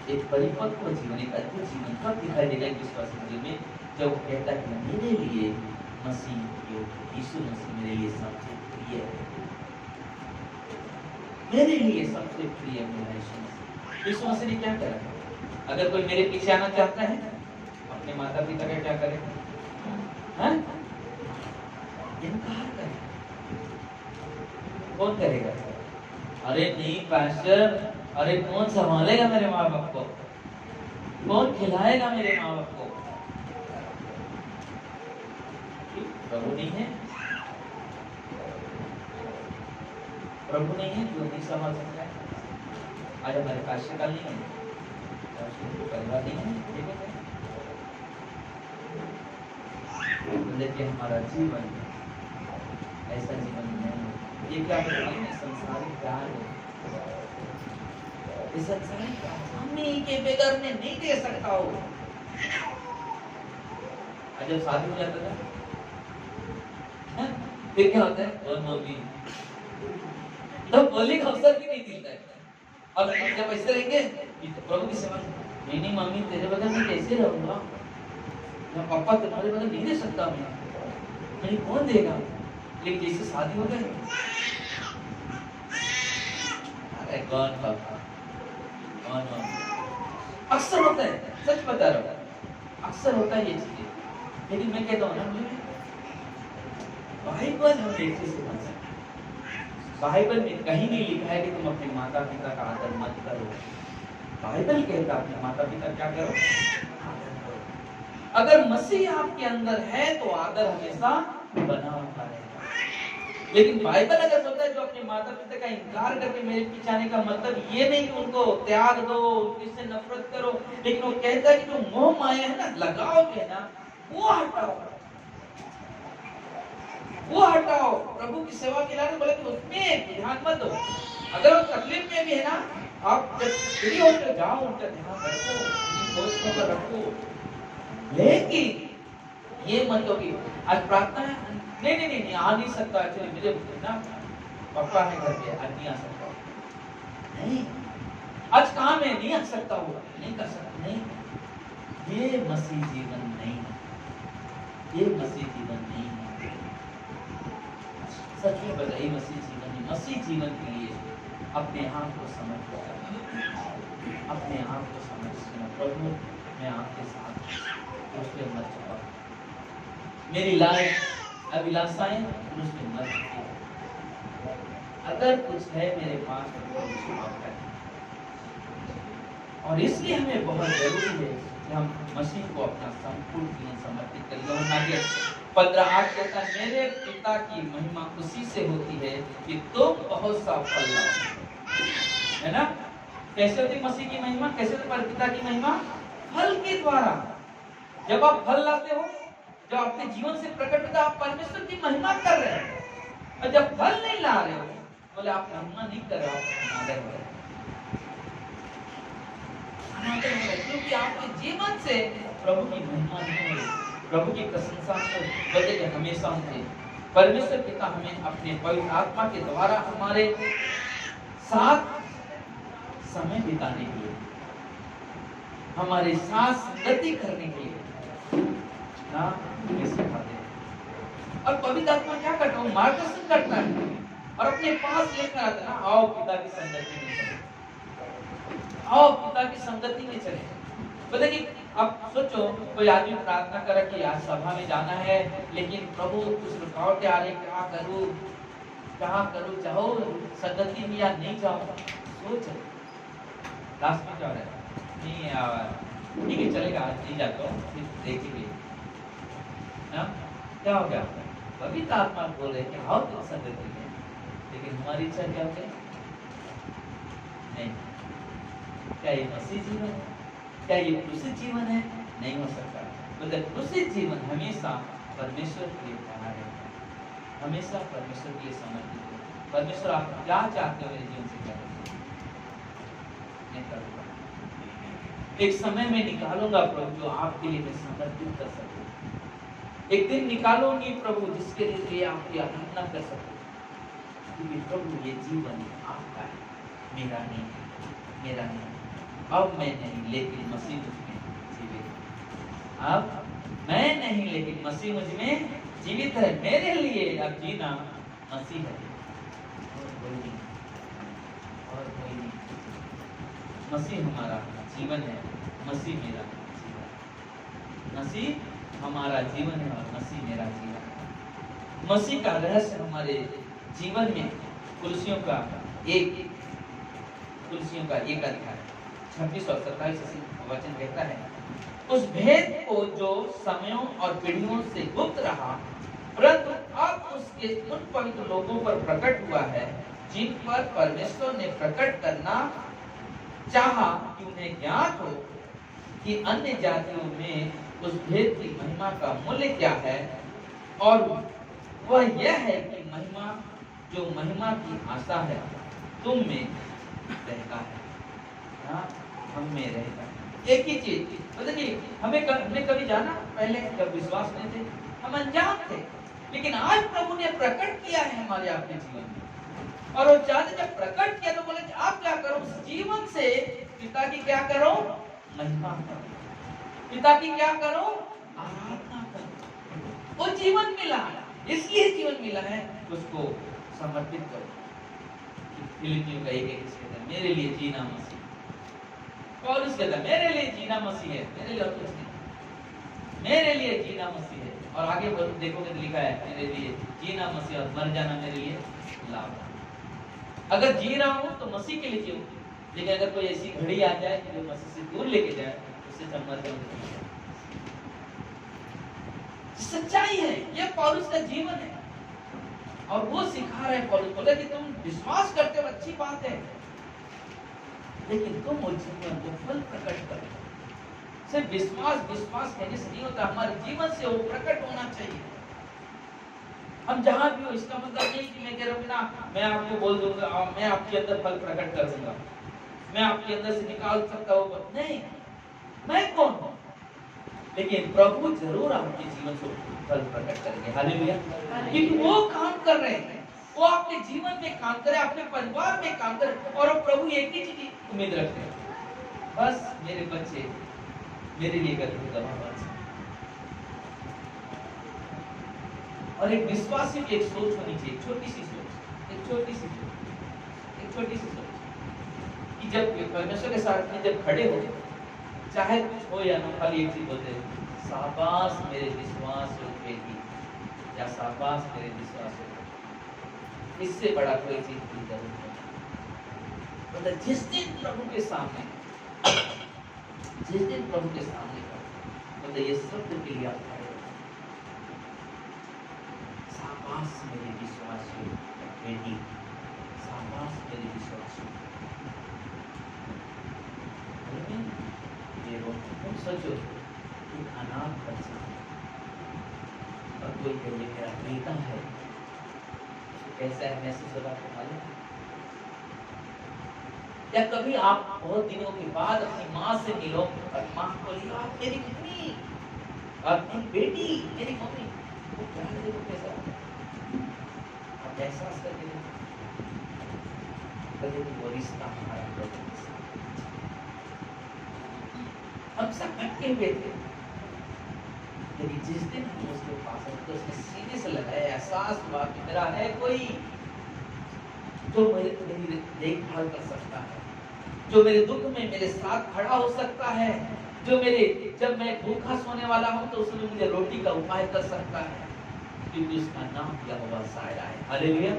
एक परिपक्व जीवन, एक अद्भुत जीवन कब दिखाई देगा एक विश्वासी जीवन में, जब वो कहता है कि मेरे लिए मसीह योग्य, यीशु मसीह मेरे लिए सबसे प्रिय है, मेरे लिए सबसे प्रिय मेरा यीशु मसीह। यीशु मसीह ने क्या करा? अगर कोई मेरे पीछे आना चाहता है, अपने माता पिता का क्या करे? इनकार करे। कौन करेगा? अरे नहीं पास्टर, अरे कौन संभालेगा मेरे माँ बाप को, कौन खिलाएगा मेरे माँ बाप को? प्रभु नहीं है, प्रभु नहीं है जो नहीं संभाल सकता है। आज हमारे काश्यकाल नहीं है, परिवार नहीं है, ठीक है। लेकिन हमारा जीवन ऐसा जीवन नहीं है। ये क्या बताइए, संसारिक प्यार है, इस संसारिक मम्मी के बगैर में नहीं दे सकता हो। जब शादी हो जाता था फिर क्या होता है, और मम्मी तो बोलने का अवसर भी नहीं मिलता है। और जब ऐसे रहेंगे प्रभु की सेवा, नहीं मम्मी तेरे बगैर मैं कैसे रहूंगा, पापा तुम्हारे बगैर नहीं रह सकता मैं, नहीं कौन देगा। लेकिन जैसे शादी हो गई, अरे कौन पापा कौन मम्मी, अक्सर होता है, सच बता रहा हूँ, अक्सर होता है ये चीजें। लेकिन मैं कहता हूँ ना, बाइबल हम एक चीज समझ सकते, बाइबल में कहीं नहीं लिखा है कि तुम अपने माता पिता का आदर मत करो। बाइबल कहता है अपने माता पिता क्या करो, आदर करो। अगर मसीह आपके अंदर है तो आदर हमेशा बना होता रहेगा। लेकिन बाइबल अगर बोलता है जो अपने माता पिता का इनकार करके मेरे पीछे आने का मतलब ये नहीं कि उनको त्याग दो, उनसे नफरत करो, लेकिन वो कहता है कि जो मोह माया है ना, लगाव जो है ना, वो हटाओ, वो हटाओ। प्रभु की सेवा के लिए बोले कि उसमें ध्यान मत दो। अगर वो तकलीफ में भी है ना, आप जब फ्री होकर जाओ, उनका ध्यान रखो, उनकी खोज रखो। लेकिन ये मत हो कि आज प्रार्थना है, नहीं आ नहीं सकता, एक्चुअली मेरे ना पापा है घर पे, आज नहीं आ सकता, नहीं आज काम है, नहीं आ सकता होगा, नहीं कर सकता, नहीं। ये मसीह जीवन नहीं है, ये मसीह जीवन नहीं है। सच में बताइए, मसीह जीवन नहीं। मसीह जीवन के लिए अपने आप को समर्पित करना, अपने आप को समर्पित, प्रभु मैं आपके साथ उसमें मत चुका, मेरी लाइफ अभिलाषाएं उसमें मत चुकी, अगर कुछ है मेरे पास तो उसको माफ कर। और इसलिए हमें बहुत जरूरी है कि हम मसीह को अपना संपूर्ण जीवन समर्पित करें। यूहन्ना 15:8 कहता है, मेरे पिता की महिमा उसी से होती है कि तुम बहुत सा फल लाओ, है ना। कैसे होती मसीह की महिमा, कैसे होती पिता की महिमा, फल के द्वारा। जब आप फल लाते हो, जब अपने जीवन से प्रकट होता है, आप परमेश्वर की महिमा कर रहे हो। और जब फल नहीं ला रहे हो, बोले आप महिमा नहीं कर रहे हो, आप अनादर हो रहे हो, क्योंकि आपके जीवन से प्रभु की महिमा नहीं हो रही, प्रभु की प्रशंसा को बदले हमेशा होंगे। परमेश्वर पिता हमें अपने पवित्र आत्मा के द्वारा हमारे साथ समय बिताने के लिए, हमारे साथ संगति करने के लिए ना सिखाते हैं। और पवित्र आत्मा क्या करता है, मार्गदर्शन करता है और अपने पास लेकर आता है ना, आओ पिता की संगति में चले, आओ पिता की संगति में चले। पता कि अब सोचो, कोई आदमी प्रार्थना करे कि आज सभा में जाना है, लेकिन प्रभु कुछ रुकावटें आ रही, क्या करूं, चाहो संगति में या नहीं जाओ, सोच लास्ट में क्या हो रहा है, नहीं ठीक है चलेगा, आज नहीं जाता हूँ, फिर देखेंगे ना क्या हो गया। पवित्र आत्मा बोल रहे कि आओ तुम संगति में, लेकिन हमारी इच्छा क्या है, नहीं। क्या ये मसीह जीवन है, क्या ये क्रूसित जीवन है, नहीं हो सकता। मतलब क्रूसित जीवन हमेशा परमेश्वर के लिए बना रहता है, हमेशा परमेश्वर के लिए समर्पित है। परमेश्वर आप क्या चाहते हो मेरे जीवन से, क्या करूँगा, एक समय में निकालूंगा प्रभु जो आपके लिए मैं समर्पित कर सकूं, एक दिन निकालूंगी प्रभु जिसके लिए आपकी आराधना कर सकूं, क्योंकि प्रभु ये जीवन आपका है, मेरा नहीं है, मेरा नहीं। अब मैं नहीं लेकिन मसीह मुझ में जीवित है, अब मैं नहीं लेकिन मसीह मुझ में जीवित है। मेरे लिए अब जीना मसीह है, और कोई नहीं, और कोई नहीं। मसीह हमारा जीवन है, मसीह मेरा जीवन, मसीह हमारा जीवन है और मसीह मेरा जीवन। मसीह का रहस्य हमारे जीवन में कुलसियों का एक अध्याय 26 और 27 वचन कहता है, उस भेद को जो समयों और पीढ़ियों से गुप्त रहा परंतु अब उसके उन पवित्र लोगों पर प्रकट हुआ है जिन पर परमेश्वर ने प्रकट करना चाहा कि उन्हें ज्ञात हो कि अन्य जातियों में उस भेद की महिमा का मूल्य क्या है, और वह यह है कि महिमा जो महिमा की आशा है तुम में रहता है, हम में रहेगा। एक ही चीज बताइए, हमने कभी जाना, पहले जब विश्वास नहीं थे हम अनजान थे, लेकिन आज प्रभु ने प्रकट किया है हमारे आपके जीवन में, और वो चाहते जब प्रकट किया तो बोले आप क्या करो, उस जीवन से पिता की क्या करो, महिमा करो, पिता की क्या करो, आराधना करो। वो जीवन मिला, इसलिए जीवन मिला है, उसको समर्पित करो। फिलिपियों का एक कहता है मेरे लिए जीना मसीह, पौलुस कहता है मेरे लिए जीना मसीह है, मेरे लिए और कुछ नहीं, मेरे लिए जीना मसीह है। और आगे देखोगे तो लिखा है मेरे लिए जीना मसीह और मर जाना मेरे लिए लाभ। अगर जी रहा हूं तो मसीह के लिए जीऊं, लेकिन अगर कोई ऐसी घड़ी आ जाए कि जो मसीह से दूर लेके जाए, उससे मर जाऊंगा। सच्चाई है, यह पौलुस का जीवन है, और वो सिखा रहे हैं। पौलुस बोला कि तुम विश्वास करते हो अच्छी बात है, लेकिन तुम उस जीवन को फल प्रकट करो। सिर्फ विश्वास कहने से नहीं होता, हमारे जीवन से वो प्रकट होना चाहिए। हम जहां भी हो, इसका मतलब नहीं कि मैं कह रहा हूं ना मैं आपको बोल दूंगा मैं आपके अंदर फल प्रकट कर दूंगा, मैं आपके अंदर से निकाल सकता हूं, नहीं, मैं कौन हूं, लेकिन प्रभु जरूर आपके जीवन से फल प्रकट करेंगे। हालेलुया। क्योंकि वो काम कर रहे हैं, वो आपके जीवन में काम करे, अपने परिवार में काम करे, और वो प्रभु एक ही चीज की उम्मीद रखते हैं, बस मेरे बच्चे मेरे लिए कर और एक विश्वासी की एक सोच होनी चाहिए, छोटी सी सोच, एक छोटी सी सोच कि जब परमेश्वर के साथ में जब खड़े हो, चाहे कुछ हो या ना, खाली एक चीज बोलते हैं शाबाश मेरे विश्वास बेटी, या शाबाश मेरे विश्वास। इससे बड़ा कोई चीज की जरूरत नहीं। मतलब जिस दिन प्रभु के सामने मतलब ये शब्द के लिए आप खड़े हो, शाबाश मेरे विश्वास बेटी, शाबाश मेरे विश्वास। तुम सोचो कि अनाथ बच्चा और कोई कहे मेरा बेटा है, कैसा है महसूस होगा आपको मालूम? या कभी आप बहुत दिनों के बाद अपनी माँ से मिलो और माँ बोली आप मेरी मम्मी, आपकी बेटी मेरी मम्मी, वो क्या देखो कैसा आप एहसास करके देखो वो रिश्ता हमारा प्रभु के साथ। हम सब अटके हुए थे, लेकिन जिस दिन हम उसके पास आए तो उसके सीने से लगा, एहसास हुआ कि मेरा है कोई जो मेरी देखभाल कर सकता है, जो मेरे दुख में मेरे साथ खड़ा हो सकता है, जो मेरे जब मैं भूखा सोने वाला हूं तो उसमें मुझे रोटी का उपाय कर सकता है, क्योंकि उसका नाम यहोवा जायरा है। हालेलुया।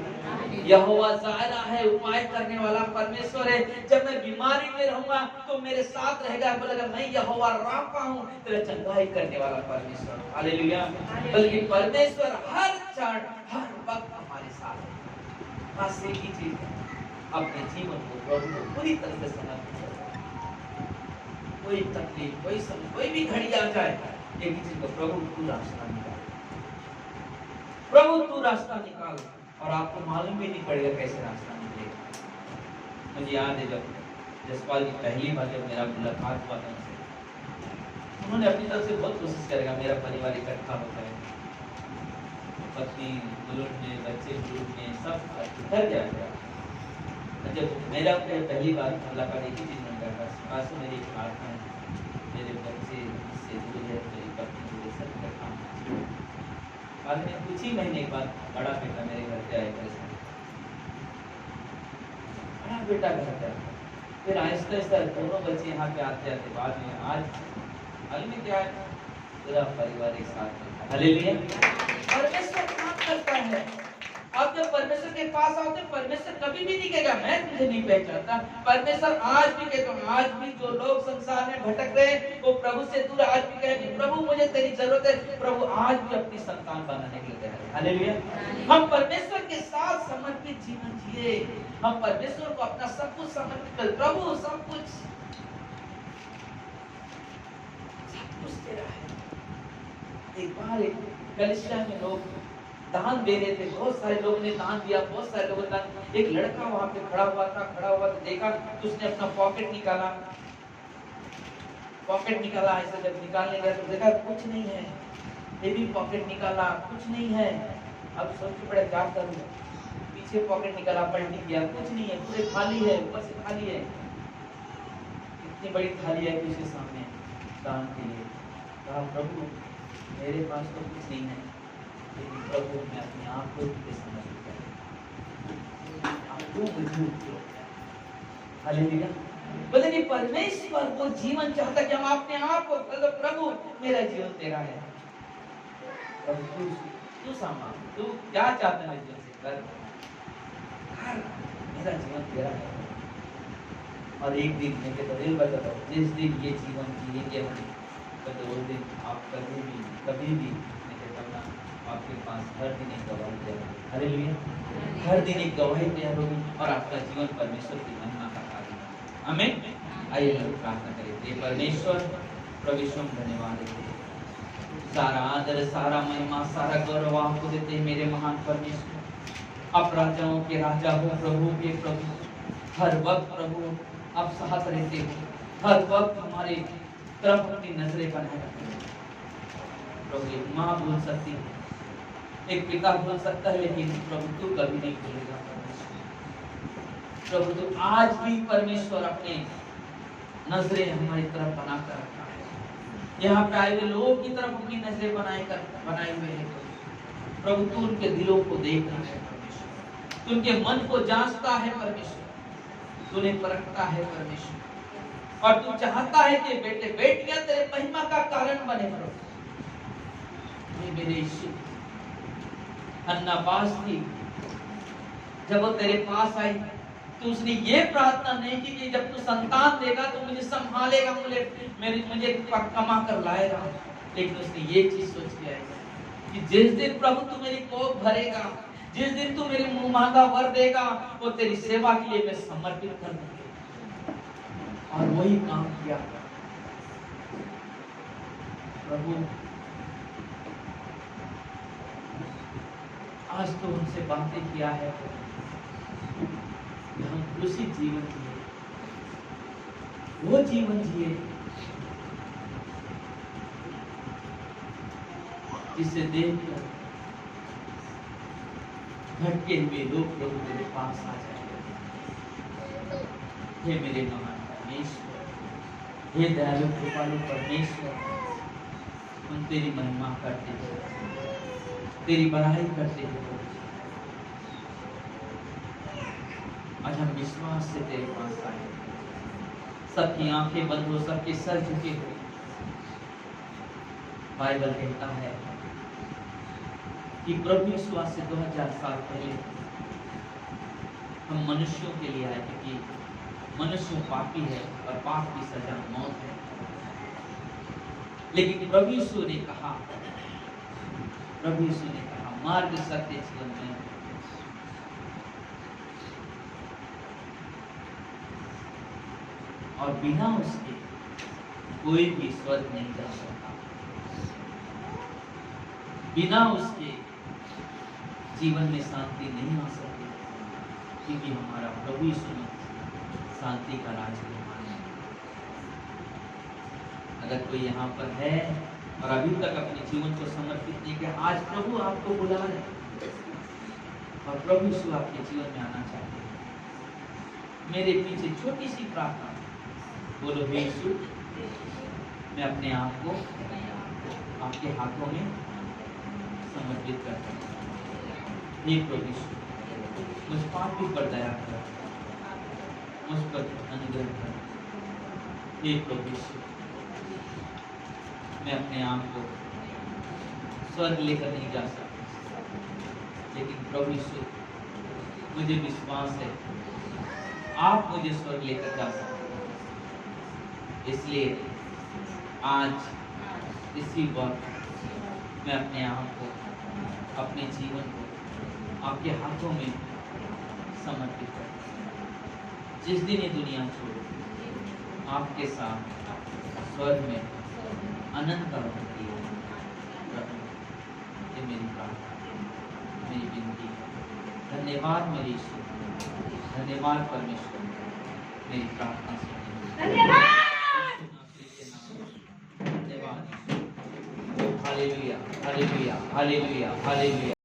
यहोवा जायरा है, उपाय करने वाला परमेश्वर है। जब मैं बीमारी में रहूंगा तो मेरे साथ रहेगा, बोलेगा मैं यहोवा राफा हूं, तेरा चंगाई करने वाला परमेश्वर। हालेलुया। बल्कि परमेश्वर हर क्षण हर वक्त हमारे साथ है। बस एक ही चीज है, अपने जीवन को प्रभु को पूरी तरह से समर्पित करो। कोई तकलीफ, कोई समय, कोई भी घड़ी आ जाए, एक ही चीज को प्रभु तू रास्ता निकाल, प्रभु तू रास्ता निकाल, और आपको मालूम भी नहीं पड़ेगा कैसे रास्ता निकलेगा। मुझे याद है जब जसपाल जी पहली बार जब मेरा मुलाकात हुआ था उनसे, उन्होंने अपनी तरफ से बहुत कोशिश करेगा मेरा परिवार इकट्ठा होता है, पत्नी बुलूट में, बच्चे बुलूट में, सब घर जाएगा। जब मेरा पहली बार मुलाकात एक ही चीज में करता, आंसू मेरी प्रार्थना है मेरे बच्चे से दूर है, मेरी पत्नी दूर है, सब इकट्ठा। बाद में कुछ ही महीने के बाद बड़ा बेटा मेरे घर पे आया, बड़ा बेटा घर पे आया, फिर आहिस्ता आहिस्ता दोनों बच्चे यहाँ पे आते आते बाद में आज हाल में क्या है, पूरा परिवार एक साथ में। हालेलुया। परमेश्वर काम करता है, आप जब परमेश्वर के पास आओगे, परमेश्वर कभी भी नहीं कहेगा मैं तुझे नहीं पहचानता। परमेश्वर आज भी कहता हूँ, आज भी जो लोग संसार में भटक रहे हैं वो प्रभु से दूर आज भी कहे कि प्रभु मुझे तेरी जरूरत है। प्रभु आज भी अपनी संतान बनाने के लिए तैयार है। हालेलुया। हम परमेश्वर के साथ समर्पित जीवन जिए, हम परमेश्वर को अपना सब कुछ समर्पित कर, प्रभु सब कुछ तेरा है। एक बार एक कलीसिया में लोग दान दे रहे थे, बहुत सारे लोगों ने दान दिया, बहुत सारे लोगों ने दान। एक लड़का वहां पे खड़ा हुआ था, देखा तो उसने अपना पॉकेट निकाला, ऐसे जब निकालने गया तो देखा कुछ नहीं है। ये भी पॉकेट निकाला, कुछ नहीं है। अब सोच पड़े क्या करूं, पीछे पॉकेट निकाला, पलटी किया, कुछ नहीं है, पूरे खाली है, ऊपर से खाली है। इतनी बड़ी थाली है कि उसके सामने दान के लिए। कहा प्रभु मेरे पास तो कुछ नहीं है, लेकिन प्रभु मैं अपने आप को समर्पित करता हूं, आपको मुझे उपयोग है। हालेलुया। बोले कि परमेश्वर वो जीवन चाहता कि हम अपने आप को प्रभु मेरा जीवन तेरा है, प्रभु तू सामान, तू क्या चाहता है मेरे जीवन से कर, मेरा जीवन तेरा है। और एक दिन मैं कहता बताता हूँ, जिस दिन ये जीवन जिएंगे हम, तो उस दिन आप कभी भी मैं कहता हूँ ना, आपके पास हर दिन एक गवाही तैयार होगी। हालेलुया। हर दिन एक गवाही तैयार होगी और आपका जीवन परमेश्वर की महिमा का कार्य होगा। आमीन। आइए हम प्रार्थना करें। हे परमेश्वर प्रभु यीशु धन्यवाद देते हैं, सारा आदर, सारा महिमा, सारा गौरव आपको देते हैं मेरे महान परमेश्वर। आप राजाओं के राजा हो, प्रभु के प्रभु, हर वक्त प्रभु आप साथ रहते हो, हर वक्त हमारे तरफ अपनी नजरें बनाए रखते हो। प्रभु एक माँ भूल सकती है, एक पिता भूल सकता है, लेकिन प्रभु तू कभी नहीं भूलेगा। प्रभु तू आज भी परमेश्वर अपने नजरें हमारी तरफ बनाकर रखा है। यहाँ पे आए हुए लोगों की तरफ अपनी नजरें बनाए हुए हैं। प्रभु तू उनके दिलों को देख रहा है परमेश्वर, तू उनके मन को जांचता है परमेश्वर, तूने परखता है परमेश्वर, और तू चाहता है कि बेटे बेटियां तेरे महिमा का कारण बने। प्रभु मेरे यीशु, अन्ना पास थी, जब वो तेरे पास आई तो उसने ये प्रार्थना नहीं की कि जब तू संतान देगा तो मुझे संभालेगा, मुझे कमा कर लाएगा, लेकिन उसने ये चीज सोच के आई कि जिस दिन प्रभु तू मेरी कोख भरेगा, जिस दिन तू मेरी मुंह मांगा वर देगा, वो तेरी सेवा के लिए मैं समर्पित कर दूंगी। और वही काम किया प्रभु। आज तो उनसे बातें किया है कि हम उसी जीवन जिए, वो जीवन जिए जिसे देखकर भटके हुए लोग प्रभु तेरे पास आ जाएंगे। हे मेरे महान परमेश्वर, हे दयालु कृपालु परमेश्वर, हम तेरी महिमा करते हैं, तेरी बड़ाई करते हैं। आज हम विश्वास से तेरे पास आए, सबकी आंखें बंद हो, सबके सर झुके हुए। बाइबल कहता है कि प्रभु यीशु आज से 2000 साल पहले हम मनुष्यों के लिए आए, क्योंकि मनुष्य पापी है और पाप की सजा मौत है। लेकिन प्रभु यीशु ने कहा, मार्ग सत्य जीवन में और बिना उसके कोई भी स्वर्ग नहीं जा सकता, बिना उसके जीवन में शांति नहीं आ सकती, क्योंकि हमारा प्रभु यीशु शांति का राजकुमार है। अगर कोई यहाँ पर है और अभी तक अपने जीवन को समर्पित नहीं किया, आज प्रभु आपको बुला रहे हैं और प्रभु यीशु आपके जीवन में आना चाहते हैं। मेरे पीछे छोटी सी प्रार्थना बोलो, हे यीशु, मैं अपने आप को आपके हाथों में समर्पित करता हूँ। हे प्रभु यीशु, मुझ पापी पर दया कर, मुझ पर अनुग्रह कर। हे प्रभु यीशु, मैं अपने आप को स्वर्ग लेकर नहीं जा सकता, लेकिन प्रभु यीशु, मुझे विश्वास है आप मुझे स्वर्ग लेकर जा सकते हैं। इसलिए आज इसी वक्त मैं अपने आप को, अपने जीवन को आपके हाथों में समर्पित करता हूं। जिस दिन ये दुनिया छोड़ो, आपके साथ स्वर्ग में अनंत काल तक की प्रभु, ये मेरी प्रार्थना, मेरी विनती है। धन्यवाद मेरे ईश्वर, धन्यवाद परमेश्वर, मेरी प्रार्थना सुनिए। धन्यवाद। Hallelujah, hallelujah, hallelujah, hallelujah.